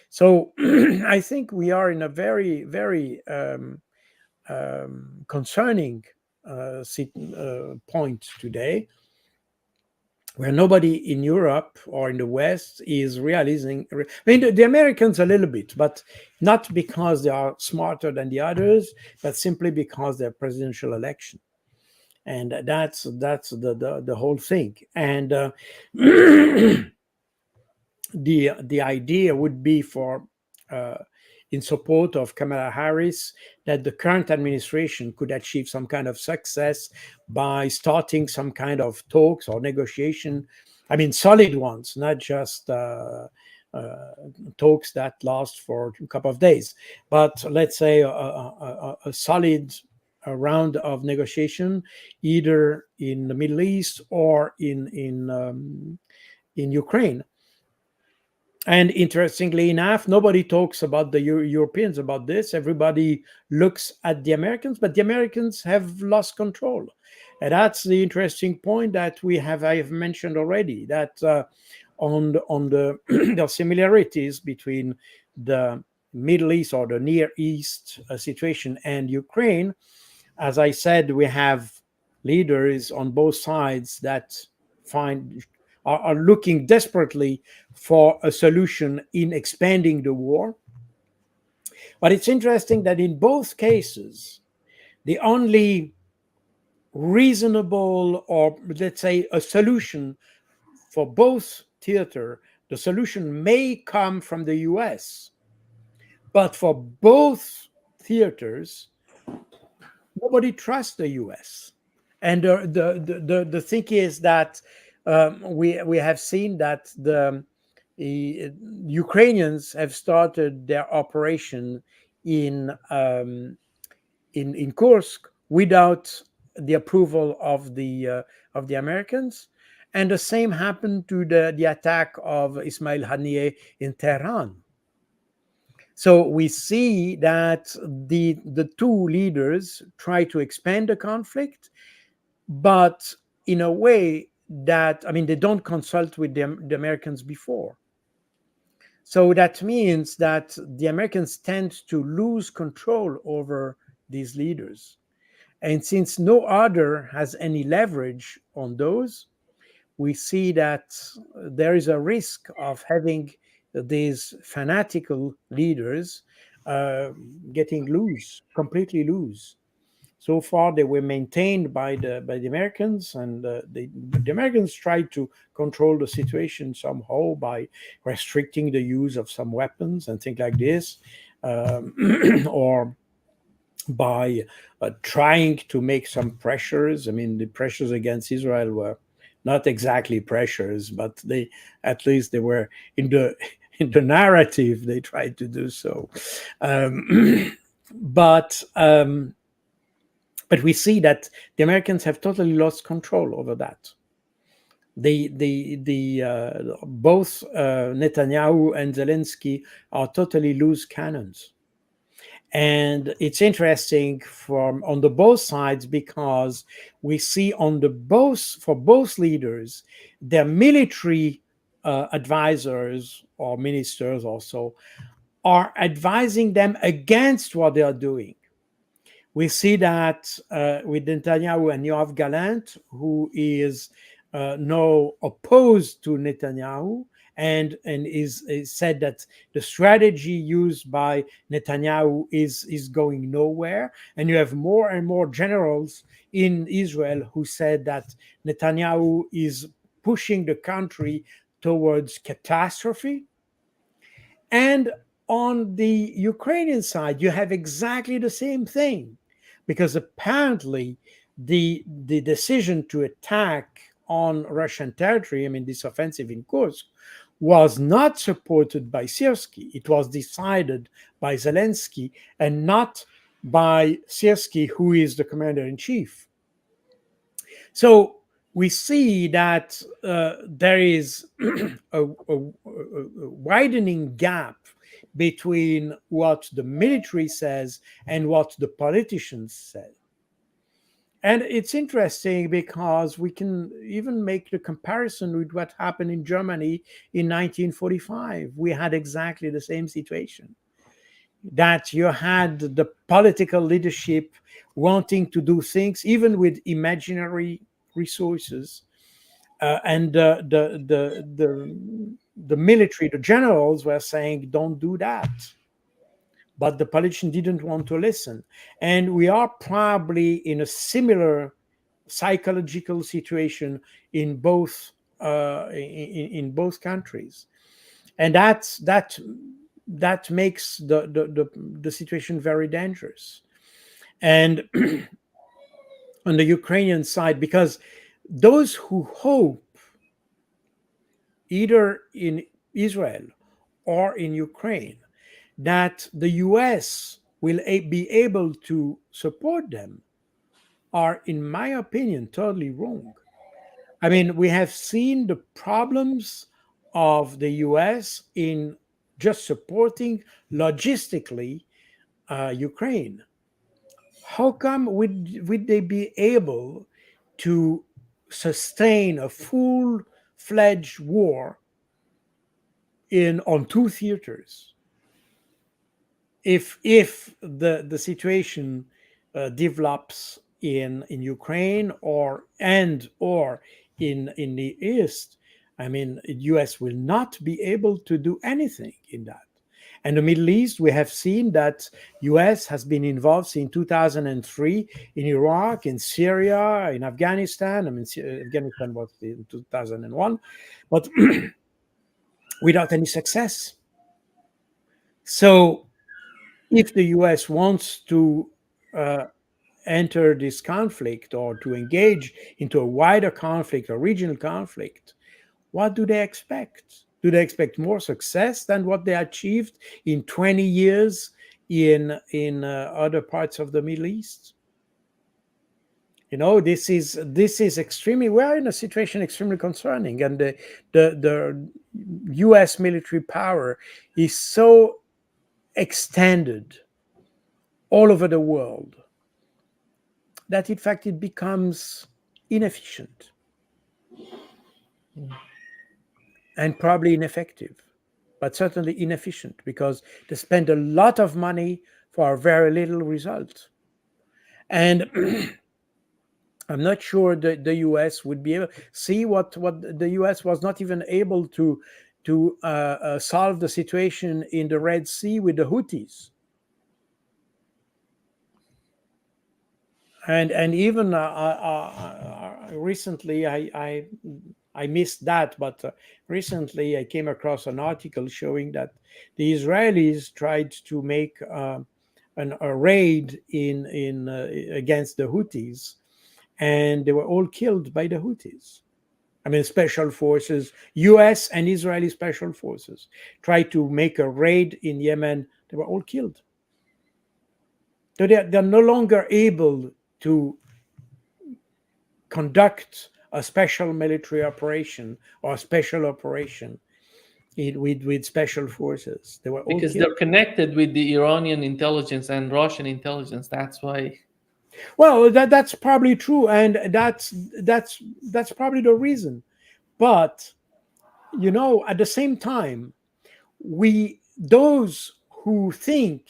So I think we are in a very, very concerning point today, where nobody in Europe or in the West is realizing. I mean, the Americans a little bit, but not because they are smarter than the others, but simply because they're presidential election, and that's the whole thing. And the idea would be for uh, in support of Kamala Harris, that the current administration could achieve some kind of success by starting some kind of talks or negotiation. I mean, solid ones, not just talks that last for a couple of days, but let's say a solid round of negotiation, either in the Middle East or in Ukraine. And interestingly enough, nobody talks about the Europeans about this. Everybody looks at the Americans, but the Americans have lost control. And that's the interesting point that I have mentioned already, that on the the similarities between the Middle East or the Near East situation and Ukraine. As I said, we have leaders on both sides that find are looking desperately for a solution in expanding the war. But it's interesting that in both cases, the only reasonable, or let's say a solution for both theater, the solution may come from the US, but for both theaters, nobody trusts the US. And the thing is that we have seen that the Ukrainians have started their operation in in Kursk without the approval of the Americans, and the same happened to the attack of Ismail Haniyeh in Tehran. So we see that the two leaders try to expand the conflict, but in a way that, I mean, they don't consult with the Americans before. So that means that the Americans tend to lose control over these leaders. And since no other has any leverage on those, we see that there is a risk of having these fanatical leaders uh, getting loose, completely loose. So far, they were maintained by the Americans, and the Americans tried to control the situation somehow by restricting the use of some weapons and things like this, or by trying to make some pressures. I mean, the pressures against Israel were not exactly pressures, but they, at least they were in the in the narrative. They tried to do so, but. But we see that the Americans have totally lost control over that. Both Netanyahu and Zelensky are totally loose cannons. And it's interesting on the both sides, because we see for both leaders, their military advisors or ministers also are advising them against what they are doing. We see that with Netanyahu and Yoav Gallant, who is now opposed to Netanyahu, and is said that the strategy used by Netanyahu is going nowhere. And you have more and more generals in Israel who said that Netanyahu is pushing the country towards catastrophe. And on the Ukrainian side, you have exactly the same thing, because apparently the decision to attack on Russian territory, I mean, this offensive in Kursk, was not supported by Syrskyi. It was decided by Zelensky and not by Syrskyi, who is the commander in chief. So we see that there is a widening gap between what the military says and what the politicians say. And it's interesting because we can even make the comparison with what happened in Germany in 1945. We had exactly the same situation, that you had the political leadership wanting to do things even with imaginary resources, and the military, the generals were saying, "Don't do that." But the politician didn't want to listen, and we are probably in a similar psychological situation in both in both countries, and that makes the situation very dangerous. And on the Ukrainian side, because those who hope either in Israel or in Ukraine that the US will be able to support them are, in my opinion, totally wrong. I mean, we have seen the problems of the US in just supporting logistically Ukraine. How come would they be able to sustain a full-fledged war in on two theaters if the situation develops in Ukraine or in the East? I mean, the US will not be able to do anything in that. And the Middle East, we have seen that US has been involved since 2003 in Iraq, in Syria, in Afghanistan. I mean, Afghanistan was in 2001, but without any success. So if the US wants to enter this conflict or to engage into a wider conflict, a regional conflict, what do they expect? Do they expect more success than what they achieved in 20 years in other parts of the Middle East? You know, this is extremely, we're in a situation extremely concerning, and the US military power is so extended all over the world that in fact it becomes inefficient and probably ineffective, but certainly inefficient, because they spend a lot of money for very little result. And I'm not sure that the US would be able see what the US was not even able to solve the situation in the Red Sea with the Houthis. And even recently I missed that, but recently I came across an article showing that the Israelis tried to make a raid in against the Houthis, and they were all killed by the Houthis. I mean, special forces, U.S. and Israeli special forces, tried to make a raid in Yemen. They were all killed. So they're no longer able to conduct a special military operation or a special operation with special forces. They were all because killed. they're connected with the Iranian intelligence and Russian intelligence. That's why. Well, that's probably true, and that's probably the reason. But you know, at the same time, those who think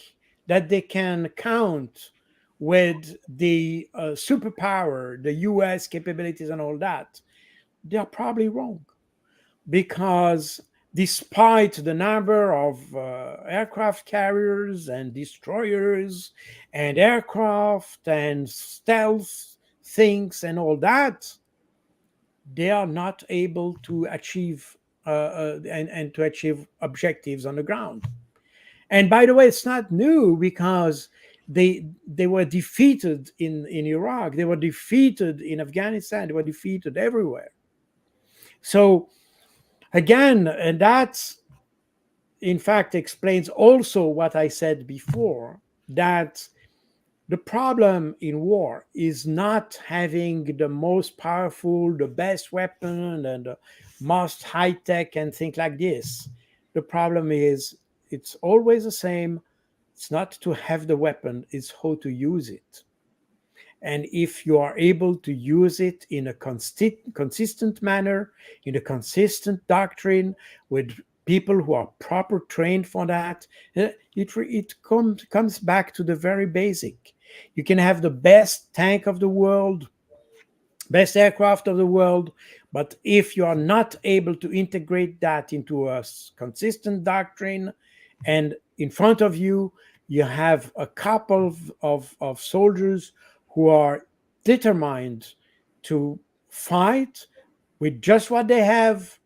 that they can count with the superpower, the US capabilities, and all that, they are probably wrong, because despite the number of aircraft carriers and destroyers and aircraft and stealth things and all that, they are not able to achieve and to achieve objectives on the ground. And by the way, it's not new, because they were defeated in Iraq, they were defeated in Afghanistan, they were defeated everywhere. So again, and that's in fact explains also what I said before, that The problem in war is not having the most powerful, the best weapon, and the most high tech and things like this. The problem is it's always the same. It's not to have the weapon, it's how to use it. And if you are able to use it in a consistent manner, in a consistent doctrine, with people who are proper trained for that, comes back to the very basic. You can have the best tank of the world, best aircraft of the world, but if you are not able to integrate that into a consistent doctrine, and in front of you you have a couple of soldiers who are determined to fight with just what they have,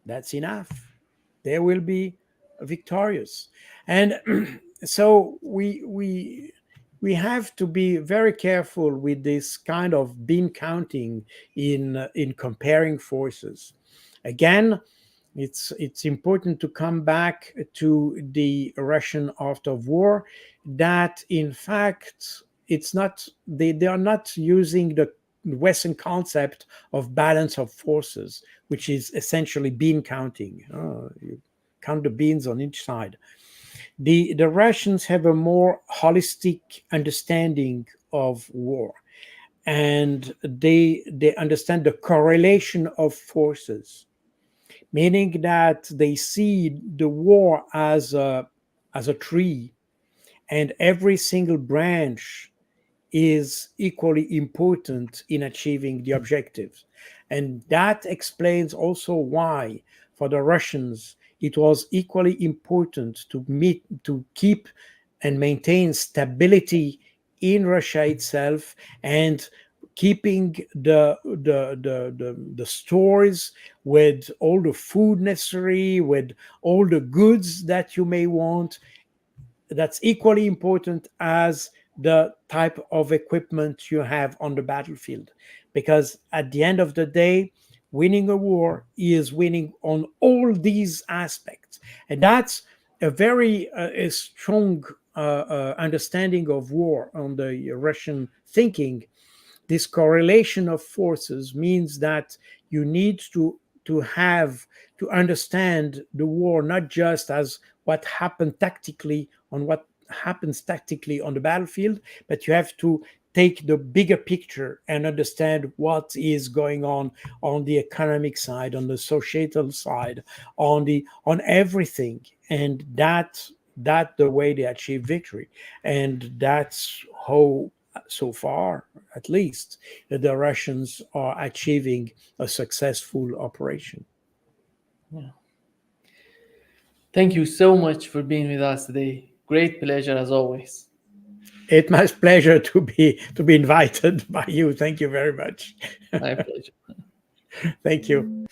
that's enough. They will be victorious. And so we have to be very careful with this kind of bean counting in comparing forces. Again, it's important to come back to the Russian art of war, that in fact it's not, they are not using the Western concept of balance of forces, which is essentially bean counting. You count the beans on each side. The Russians have a more holistic understanding of war, and they understand the correlation of forces, meaning that they see the war as a tree, and every single branch is equally important in achieving the objectives. And that explains also why, for the Russians, it was equally important to keep and maintain stability in Russia itself, and keeping the stores with all the food necessary, with all the goods that you may want. That's equally important as the type of equipment you have on the battlefield, because at the end of the day, winning a war is winning on all these aspects. And that's a very a strong understanding of war on the Russian thinking. This correlation of forces means that you need to understand the war not just as what happens tactically on the battlefield, but you have to take the bigger picture and understand what is going on the economic side, on the societal side, on everything. And that the way they achieve victory. And that's how, so far at least, the Russians are achieving a successful operation. Yeah. Thank you so much for being with us today. Great pleasure as always. It's my pleasure to be invited by you. Thank you very much. My pleasure. Thank you.